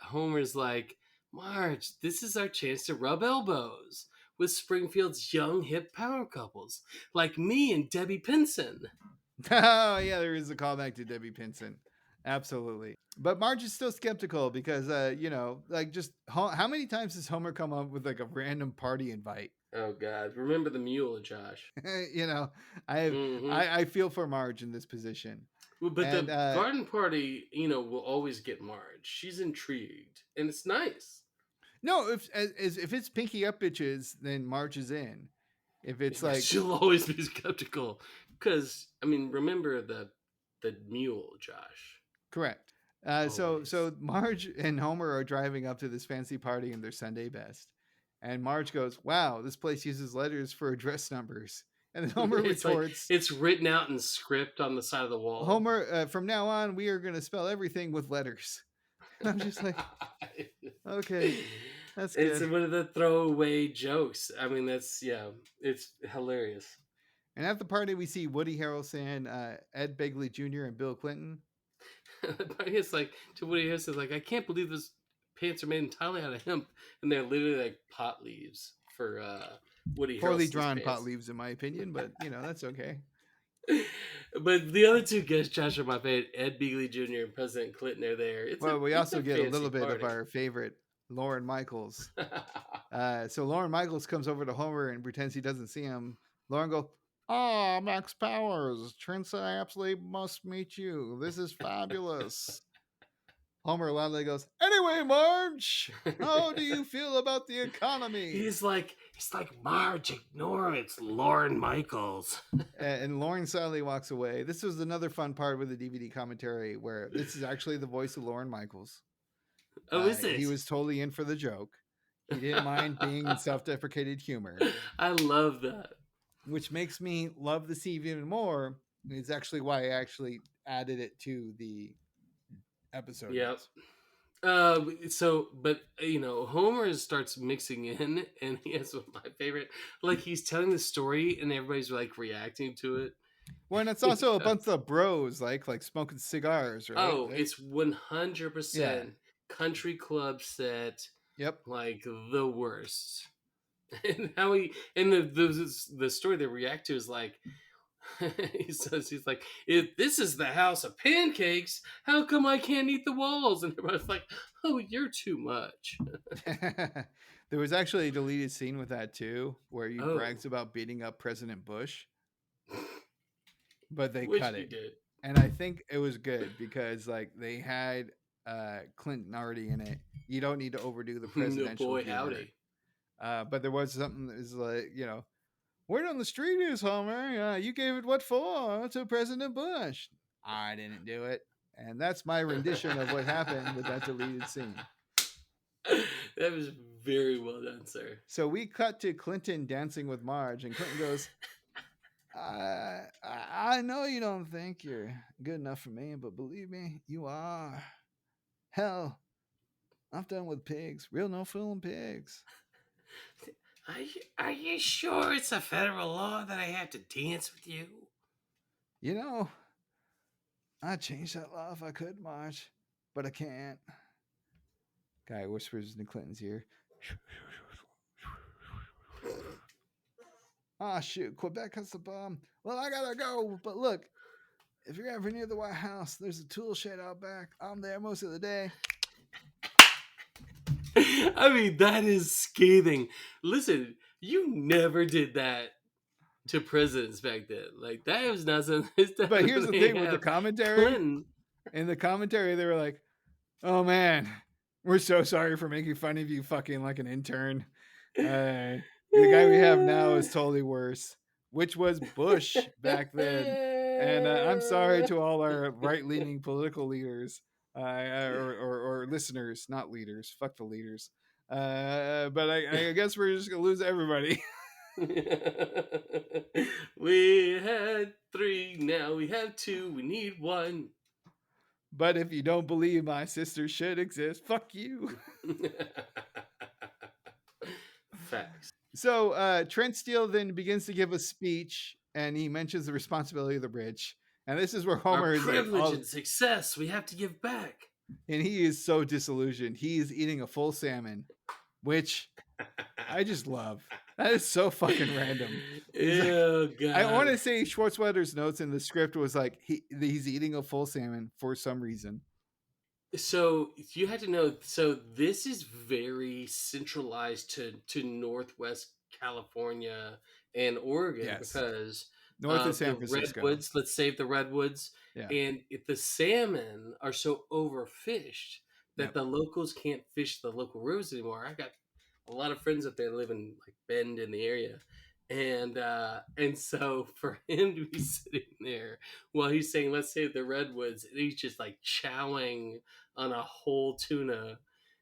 Homer's like, Marge, this is our chance to rub elbows with Springfield's young hip power couples like me and Debbie Pinson.
Oh yeah, there is a callback to Debbie Pinson, absolutely. But Marge is still skeptical because like just how many times does Homer come up with like a random party invite?
Oh God, remember the mule, Josh.
I feel for Marge in this position.
Well, but
And
the garden party, will always get Marge. She's intrigued, and it's nice.
no, if it's Pinky Up bitches, then Marge is in. If it's like
she'll always be skeptical, because remember the mule, Josh.
Correct. So Marge and Homer are driving up to this fancy party in their Sunday best, and Marge goes, "Wow, this place uses letters for address numbers." And then Homer retorts,
like, "It's written out in script on the side of the wall."
Homer, from now on, we are going to spell everything with letters. And I'm just like, okay, that's good.
It's one of the throwaway jokes. It's hilarious.
And at the party, we see Woody Harrelson, Ed Begley Jr., and Bill Clinton.
It's like to Woody Harrelson, like, I can't believe this pants are made entirely out of hemp, and they're literally like pot leaves for Woody Harrelson's
Poorly drawn
pants.
pot leaves, in my opinion, but that's okay.
But the other two guests, Josh, are my favorite. Ed Begley Jr. and President Clinton are there.
We also get a little bit
party
of our favorite Lorne Michaels. So Lorne Michaels comes over to Homer and pretends he doesn't see him. Lorne goes, "Oh, Max Powers, Trent absolutely must meet you. This is fabulous." Homer loudly goes, "Anyway, Marge, how do you feel about the economy?"
He's like, Marge, ignore him. It's Lorne Michaels.
And Lorne sadly walks away. This was another fun part with the DVD commentary where this is actually the voice of Lorne Michaels.
Oh, is it?
He was totally in for the joke. He didn't mind being in self-deprecated humor.
I love that.
Which makes me love the scene even more. It's actually why I actually added it to the episode.
Yep. Homer starts mixing in, and he has one of my favorite. Like, he's telling the story, and everybody's like reacting to it.
Well, and it's also a bunch of bros like smoking cigars, right?
Oh, it's 100% country club set.
Yep.
Like the worst. And how the story they react to is like, he's like, if this is the house of pancakes, how come I can't eat the walls? And everybody's like, oh, you're too much.
There was actually a deleted scene with that too, where he brags about beating up President Bush, but they cut it.
Did.
And I think it was good because like they had Clinton already in it. You don't need to overdo the presidential.
No boy, howdy.
But there was something that was like, word on the street is, Homer, you gave it what for to President Bush. I didn't do it. And that's my rendition of what happened with that deleted scene.
That was very well done, sir.
So we cut to Clinton dancing with Marge, and Clinton goes, I know you don't think you're good enough for me, but believe me, you are. Hell, I've done with pigs. Real no fooling pigs.
Are you sure it's a federal law that I have to dance with you?
I'd change that law if I could, Marge, but I can't. Guy whispers into Clinton's ear. Ah, shoot, Quebec has the bomb. Well, I gotta go, but look, if you're ever near the White House, there's a tool shed out back. I'm there most of the day.
I mean, that is scathing. Listen, you never did that to presidents back then. Like, that was not something.
But here's the thing with the commentary.
Clinton.
In the commentary, they were like, oh man, we're so sorry for making fun of you fucking like an intern. The guy we have now is totally worse, which was Bush back then. And I'm sorry to all our right-leaning political leaders or listeners, not leaders. Fuck the leaders. But I guess we're just gonna lose everybody.
We had 3, now we have 2. We need 1.
But if you don't believe my sister should exist, fuck you.
Facts.
So Trent Steele then begins to give a speech, and he mentions the responsibility of the rich. And this is where Homer
Our
is
privilege
like,
and success, we have to give back.
and he is so disillusioned. He is eating a full salmon, which I just love. That is so fucking random.
Oh, God.
I want to say Schwartzwelder's notes in the script was like he's eating a full salmon for some reason.
So you had to know. So this is very centralized to Northwest California and Oregon,
Yes.
because
North of San Francisco.
redwoods. Let's save the redwoods.
Yeah.
And if the salmon are so overfished that
Yep.
the locals can't fish the local rivers anymore. I got a lot of friends up there live in like Bend in the area. And so for him to be sitting there while he's saying, let's save the redwoods, and he's just like chowing on a whole tuna.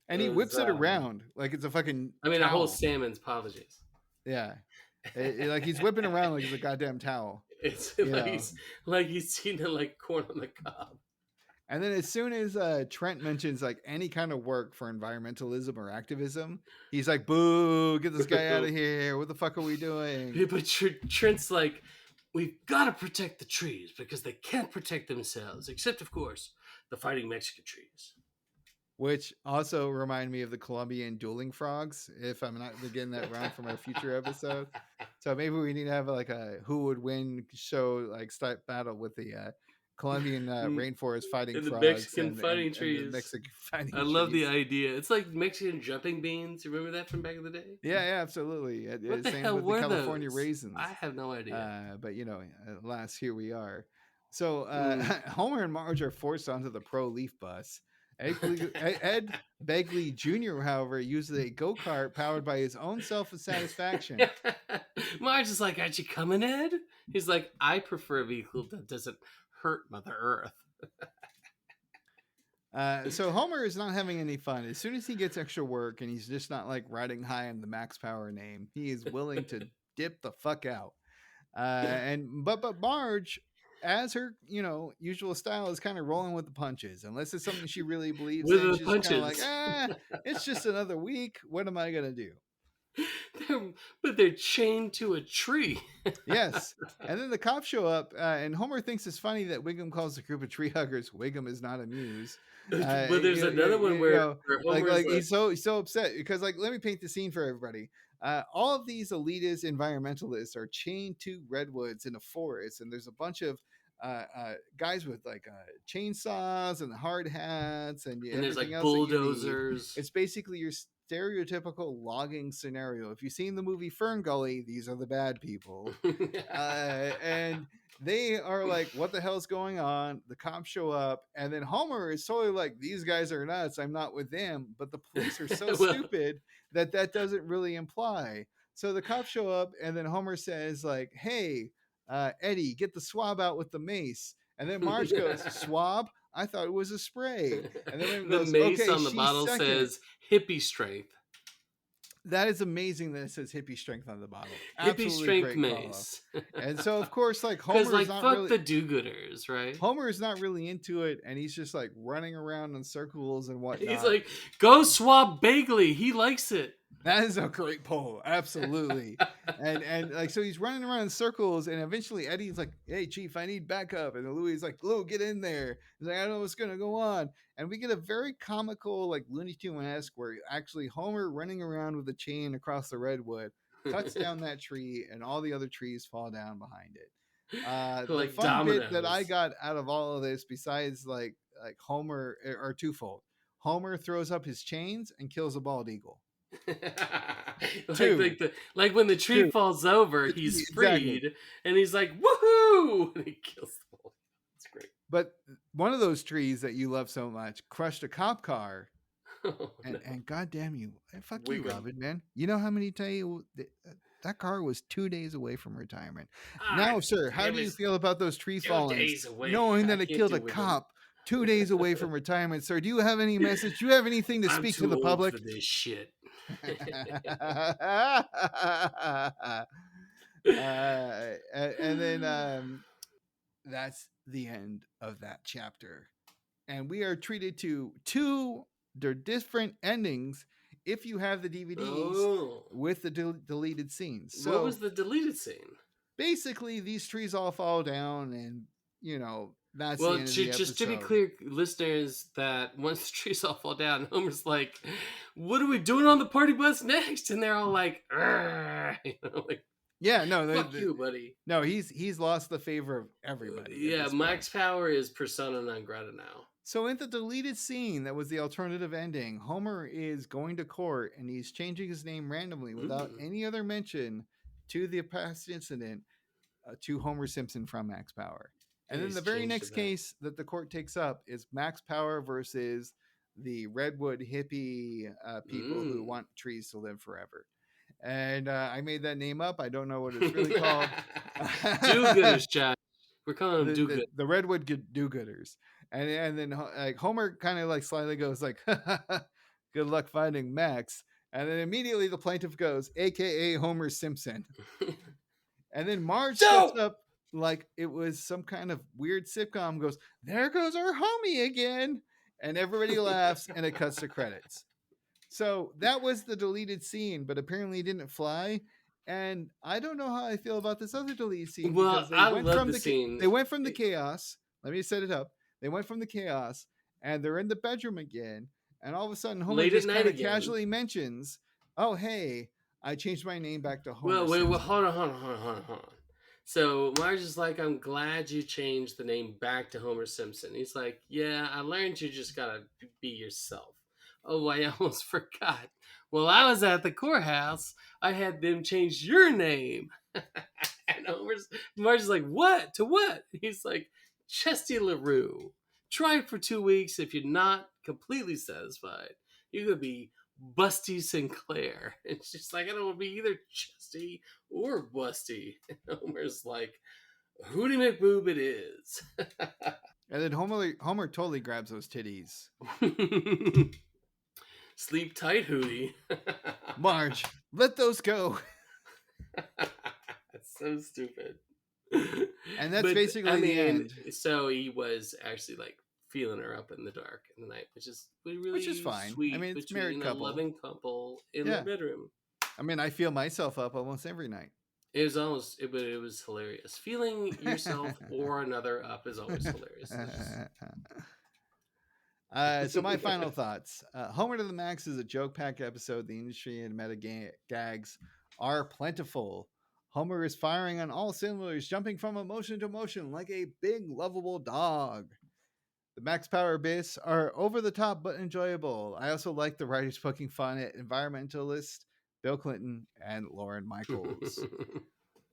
And he whips it around like it's a fucking
I mean,
towel.
a whole salmon's, apologies.
Yeah. Like he's whipping around like it's a goddamn towel.
It's
You
like
know.
he's seen it like corn on the cob.
And then as soon as Trent mentions like any kind of work for environmentalism or activism, he's like, boo, get this guy out of here. What the fuck are we doing?
Yeah, but Trent's like, we've got to protect the trees because they can't protect themselves, except, of course, the fighting Mexican trees.
Which also remind me of the Colombian dueling frogs, if I'm not getting that wrong from a future episode. So maybe we need to have like a who would win show, like start battle with the Colombian rainforest fighting
and the
frogs
Mexican fighting trees.
And the Mexican fighting
I love the
trees.
idea. It's like Mexican jumping beans. You remember that from back in the day?
Yeah, absolutely.
What the
Same
hell
with
were
the California
those?
raisins.
I have no idea.
But you know, alas, here we are. So Homer and Marge are forced onto the pro-leaf bus. Ed Begley Jr., however, uses a go-kart powered by his own self-satisfaction.
Marge is like, aren't you coming, Ed? He's like, I prefer a vehicle that doesn't hurt Mother Earth.
So Homer is not having any fun. As soon as he gets extra work and he's just not like riding high on the Max Power name, he is willing to dip the fuck out. But Marge, as her usual style, is kind of rolling with the punches, unless it's something she really believes in. She's kind of like, it's just another week. What am I gonna do?
But they're chained to a tree.
Yes. And then the cops show up, and Homer thinks it's funny that Wiggum calls the group of tree huggers. Wiggum is not amused.
But there's another one where
like he's so upset because, like, let me paint the scene for everybody. All of these elitist environmentalists are chained to redwoods in a forest, and there's a bunch of guys with like chainsaws and hard hats, and
there's like
else
bulldozers.
It's basically your stereotypical logging scenario. If you've seen the movie Fern Gully, these are the bad people. And they are like, what the hell's going on? The cops show up, and then Homer is totally like, these guys are nuts, I'm not with them. But the police are so stupid that doesn't really imply. So the cops show up, and then Homer says like, hey, Eddie, get the swab out with the mace. And then Marge goes, swab? I thought it was a spray. And then
the mace on the bottle says hippie strength.
That is amazing that it says hippie strength on the bottle.
Hippie
Absolutely
strength mace.
And so, of course, like Homer's
like,
not
fuck
really,
the do-gooders, right?
Homer is not really into it, and he's just like running around in circles and whatnot.
He's like, go swab Bagley. He likes it.
That is a great poll, absolutely. And like so he's running around in circles, and eventually Eddie's like, "Hey Chief, I need backup," and then Louis like, "Lou, get in there." He's like, "I don't know what's gonna go on," and we get a very comical like Looney Tune-esque where actually Homer running around with a chain across the redwood cuts down that tree, and all the other trees fall down behind it. The
Like
fun bit that I
dominoes.
got out of all of this, besides like Homer, are twofold. Homer throws up his chains and kills a bald eagle. Two,
like when the tree
two,
falls over, he's
exactly.
freed, and he's like, "Woohoo!" and he kills the whole. It's great.
But one of those trees that you love so much crushed a cop car,
Oh, no.
and goddamn you, fuck you,
Wiggum.
Robin, man. You know how many tell you that car was 2 days away from retirement.
Ah,
Now, sir, how
it
do you
was
feel about those tree
2
fallings,
days away.
knowing
I
that it
can't
killed
do
a
Wiggum.
cop 2 days away from retirement, sir? Do you have any message? Do you have anything to
I'm
speak
too
to the
old
public?
for this shit.
And then that's the end of that chapter. And we are treated to two different endings if you have the DVDs
Oh,
with the deleted scenes.
what
So
was the deleted scene?
basically, these trees all fall down, and that's the
Well,
end of the
just to be
episode.
clear, listeners, that once the trees all fall down, Homer's like, "What are we doing on the party bus next?" And they're all like, like,
Yeah, no,
"Fuck you, buddy."
no, he's lost the favor of everybody. At
Yeah,
this
Max
point.
Power is persona non grata now.
So in the deleted scene that was the alternative ending, Homer is going to court and he's changing his name randomly without any other mention to the past incident to Homer Simpson from Max Power. And then
He's
the very
changed
next
it back.
case that the court takes up is Max Power versus the Redwood hippie people who want trees to live forever. And I made that name up. I don't know what it's really called.
Do-gooders, Josh. We're calling them do-gooders.
The Redwood do-gooders. And then like Homer kind of like slyly goes like, "Good luck finding Max." And then immediately the plaintiff goes, "AKA Homer Simpson." And then Marge steps up like it was some kind of weird sitcom, goes, "There goes our homie again." And everybody laughs and it cuts to credits. So that was the deleted scene, but apparently it didn't fly. And I don't know how I feel about this other deleted scene
Well,
because
I love the scene.
they went from the chaos. Let me set it up. They went from the chaos and they're in the bedroom again. And all of a sudden, Homer
Late at
just
night
kind of
again.
casually mentions, "Oh, hey, I changed my name back to Homer."
Well, wait,
Simpson."
hold on. So Marge is like, "I'm glad you changed the name back to Homer Simpson." He's like, "Yeah, I learned you just gotta be yourself." "Oh, I almost forgot. Well, I was at the courthouse. I had them change your name." And Marge is like, "What? To what?" He's like, "Chesty LaRue. Try it for 2 weeks. If you're not completely satisfied, you're gonna be Busty Sinclair." And she's like, "I don't want to be either Chesty or Busty." And Homer's like, "Hootie McBoob it is."
And then Homer totally grabs those titties.
Sleep tight, Hootie.
"Marge, let those go."
That's so stupid.
And that's basically the end.
So he was actually like feeling her up in the dark in the night, which is really
fine.
sweet.
I mean, it's
between
married
a
couple.
loving couple in
Yeah.
their bedroom.
I mean, I feel myself up almost every night.
It was hilarious. Feeling yourself or another up is always hilarious.
So my final thoughts. Homer to the Max is a joke-packed episode. The industry and meta gags are plentiful. Homer is firing on all cylinders, jumping from emotion to emotion like a big, lovable dog. The Max Power bits are over the top but enjoyable. I also like the writers poking fun at environmentalists Bill Clinton and Lauren Michaels.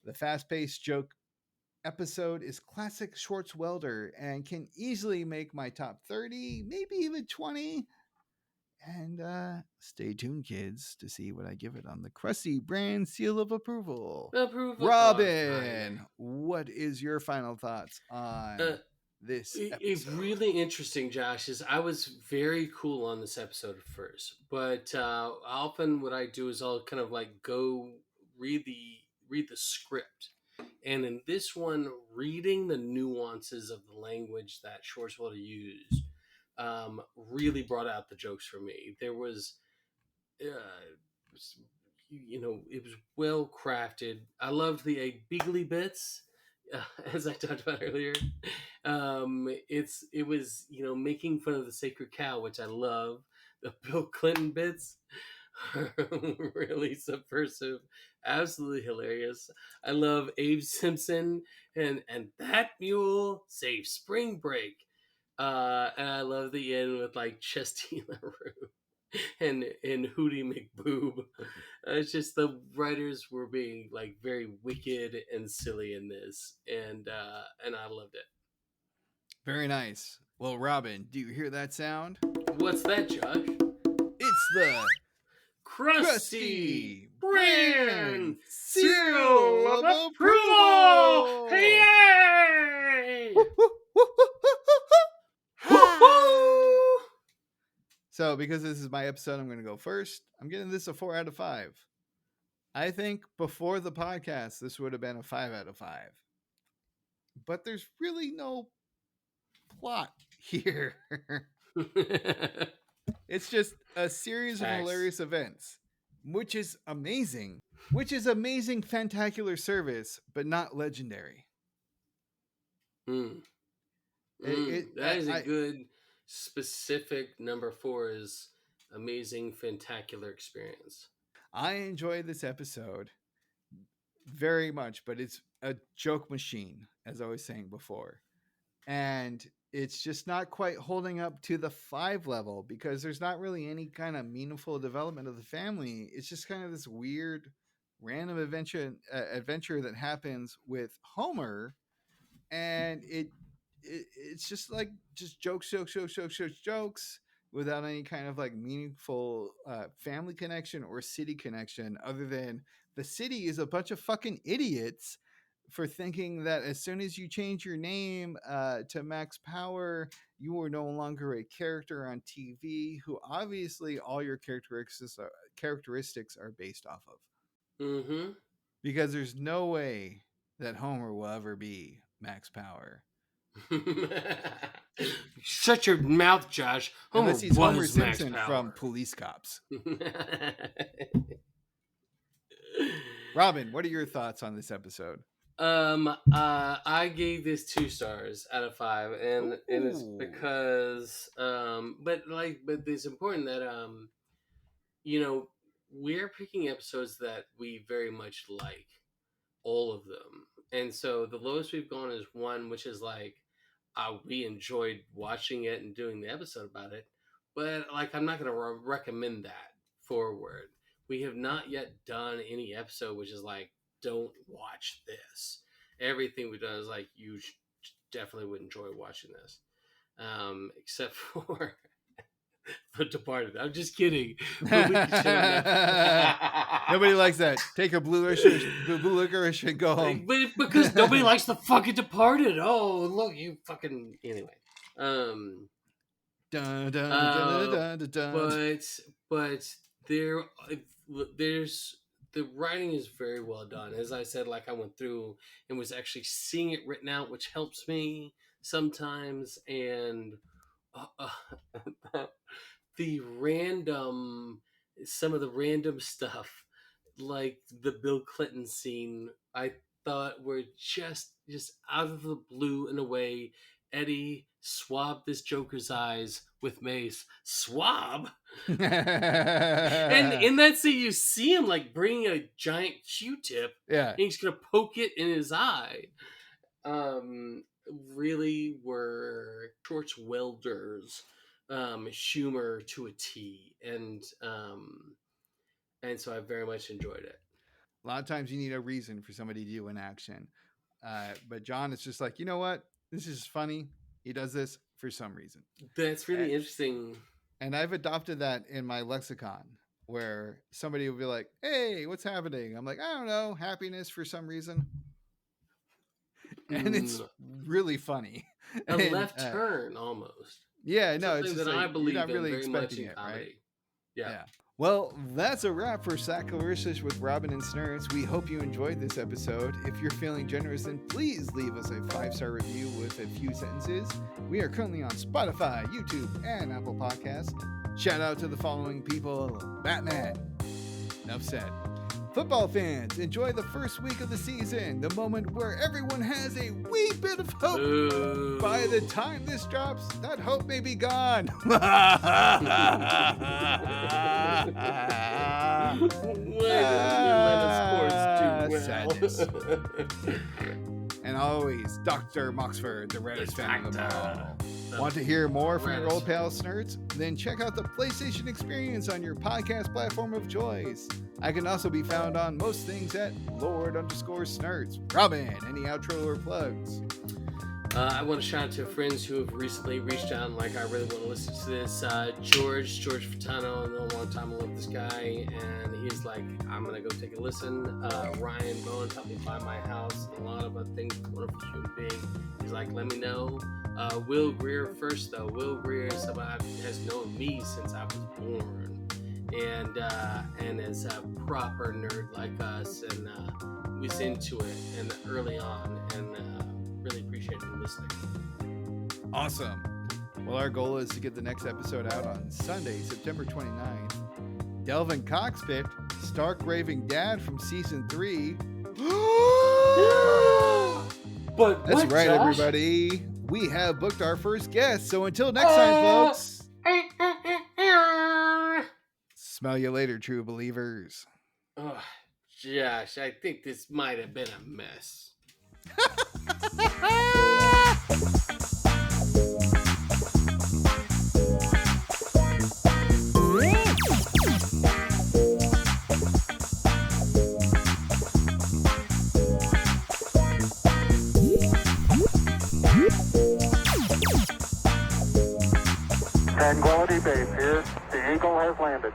The fast-paced joke episode is classic Schwartzwelder and can easily make my top 30, maybe even 20. And stay tuned, kids, to see what I give it on the Krusty Brand seal of approval. Robin, what is your final thoughts on this episode?
It's really interesting, Josh. Is I was very cool on this episode at first, but often what I do is I'll kind of like go read the script, and in this one, reading the nuances of the language that Schwartzwelder used really brought out the jokes for me. There was it was well crafted. I loved the beagly bits, as I talked about earlier. It was making fun of the sacred cow, which I love. The Bill Clinton bits are really subversive, absolutely hilarious. I love Abe Simpson and that mule saved spring break. And I love the end with like Chesty LaRue and Hootie McBoob. It's just the writers were being like very wicked and silly in this, and I loved it.
Very nice. Well, Robin, do you hear that sound?
What's that, Josh?
It's the
Crusty
Brand
Brand
Seal of
Approval!
Approval!
Yay!
So, because this is my episode, I'm going to go first. I'm giving this a 4 out of 5. I think before the podcast, this would have been a 5 out of 5. But there's really no plot here. It's just a series of hilarious events, which is amazing. Fantacular service, but not legendary.
That is a good specific number 4 is amazing fantacular experience.
I enjoy this episode very much, but it's a joke machine, as I was saying before. And it's just not quite holding up to the 5 level because there's not really any kind of meaningful development of the family. It's just kind of this weird random adventure that happens with Homer, and it's just like jokes without any kind of like meaningful family connection or city connection, other than the city is a bunch of fucking idiots for thinking that as soon as you change your name to Max Power, you are no longer a character on TV, who obviously all your characteristics are based off of.
Mm-hmm.
Because there's no way that Homer will ever be Max Power.
Shut your mouth, Josh. Homer
unless he's
was
Homer Simpson
Max Power.
from Police Cops. Robin, what are your thoughts on this episode?
I gave this 2 stars out of 5, and it's because but it's important that we're picking episodes that we very much like, all of them, and so the lowest we've gone is 1, which is like we enjoyed watching it and doing the episode about it, but like I'm not going to recommend that forward. We have not yet done any episode which is like, don't watch this. Everything we've done is like, you definitely would enjoy watching this, except for The Departed. I'm just kidding. But we
nobody likes that. Take a blue licorice and go home.
But because nobody likes the fucking Departed. Oh, look, you fucking anyway.
Dun, dun, dun, dun, dun, dun.
But there's the writing is very well done. As I said, like I went through and was actually seeing it written out, which helps me sometimes. And some of the random stuff, like the Bill Clinton scene, I thought were just out of the blue in a way. Eddie swabbed this Joker's eyes with mace. Swab? And in that scene, you see him like bringing a giant Q-tip.
Yeah.
And he's going to poke it in his eye. Really were Torch Welder's humor to a T. And so I very much enjoyed it.
A lot of times you need a reason for somebody to do an action. But John is just like, you know what? This is funny. He does this for some reason.
That's really interesting.
And I've adopted that in my lexicon, where somebody will be like, hey, what's happening? I'm like, I don't know, happiness for some reason. And it's really funny.
A left turn, almost.
Yeah, no, it's
something
just
that
like,
I believe
you're not really
in very much
expecting
in
it,
comedy.
right?
Yeah.
Well, that's a wrap for Sacrilicious with Robin and Snerts. We hope you enjoyed this episode. If you're feeling generous, then please leave us a 5-star review with a few sentences. We are currently on Spotify, YouTube, and Apple Podcasts. Shout out to the following people: Batman, Enough said. Football fans, enjoy the first week of the season, the moment where everyone has a wee bit of hope.
Ooh.
By the time this drops, that hope may be gone.
Wait a minute,
Sadness.
sports do well.
And always, Dr. Moxford, the reddest fan of them all.
The
Want to hear more from your
reddest.
old pal Snerts? Then check out the PlayStation Experience on your podcast platform of choice. I can also be found on most things at Lord_Snerts. Robin, any outro or plugs?
I want to shout out to friends who have recently reached out and like, I really want to listen to this. George Furtado, I know a long time. I love this guy, and he's like, I'm gonna go take a listen. Ryan Bowen helped me buy my house and a lot of other things. Wonderful human being. He's like, let me know. Will Greer first though. Will Greer is somebody who has known me since I was born, and is a proper nerd like us, and was into it and early on, and really appreciate him listening.
Awesome. Well, our goal is to get the next episode out on Sunday, September 29th. Delvin Cox picked Stark Raving Dad from Season 3.
But
That's
what,
right,
Josh?
everybody. We have booked our first guest. So until next time, folks. Smell you later, true believers.
Oh, Josh, I think this might have been a mess.
Tranquility Base here. The Eagle has landed.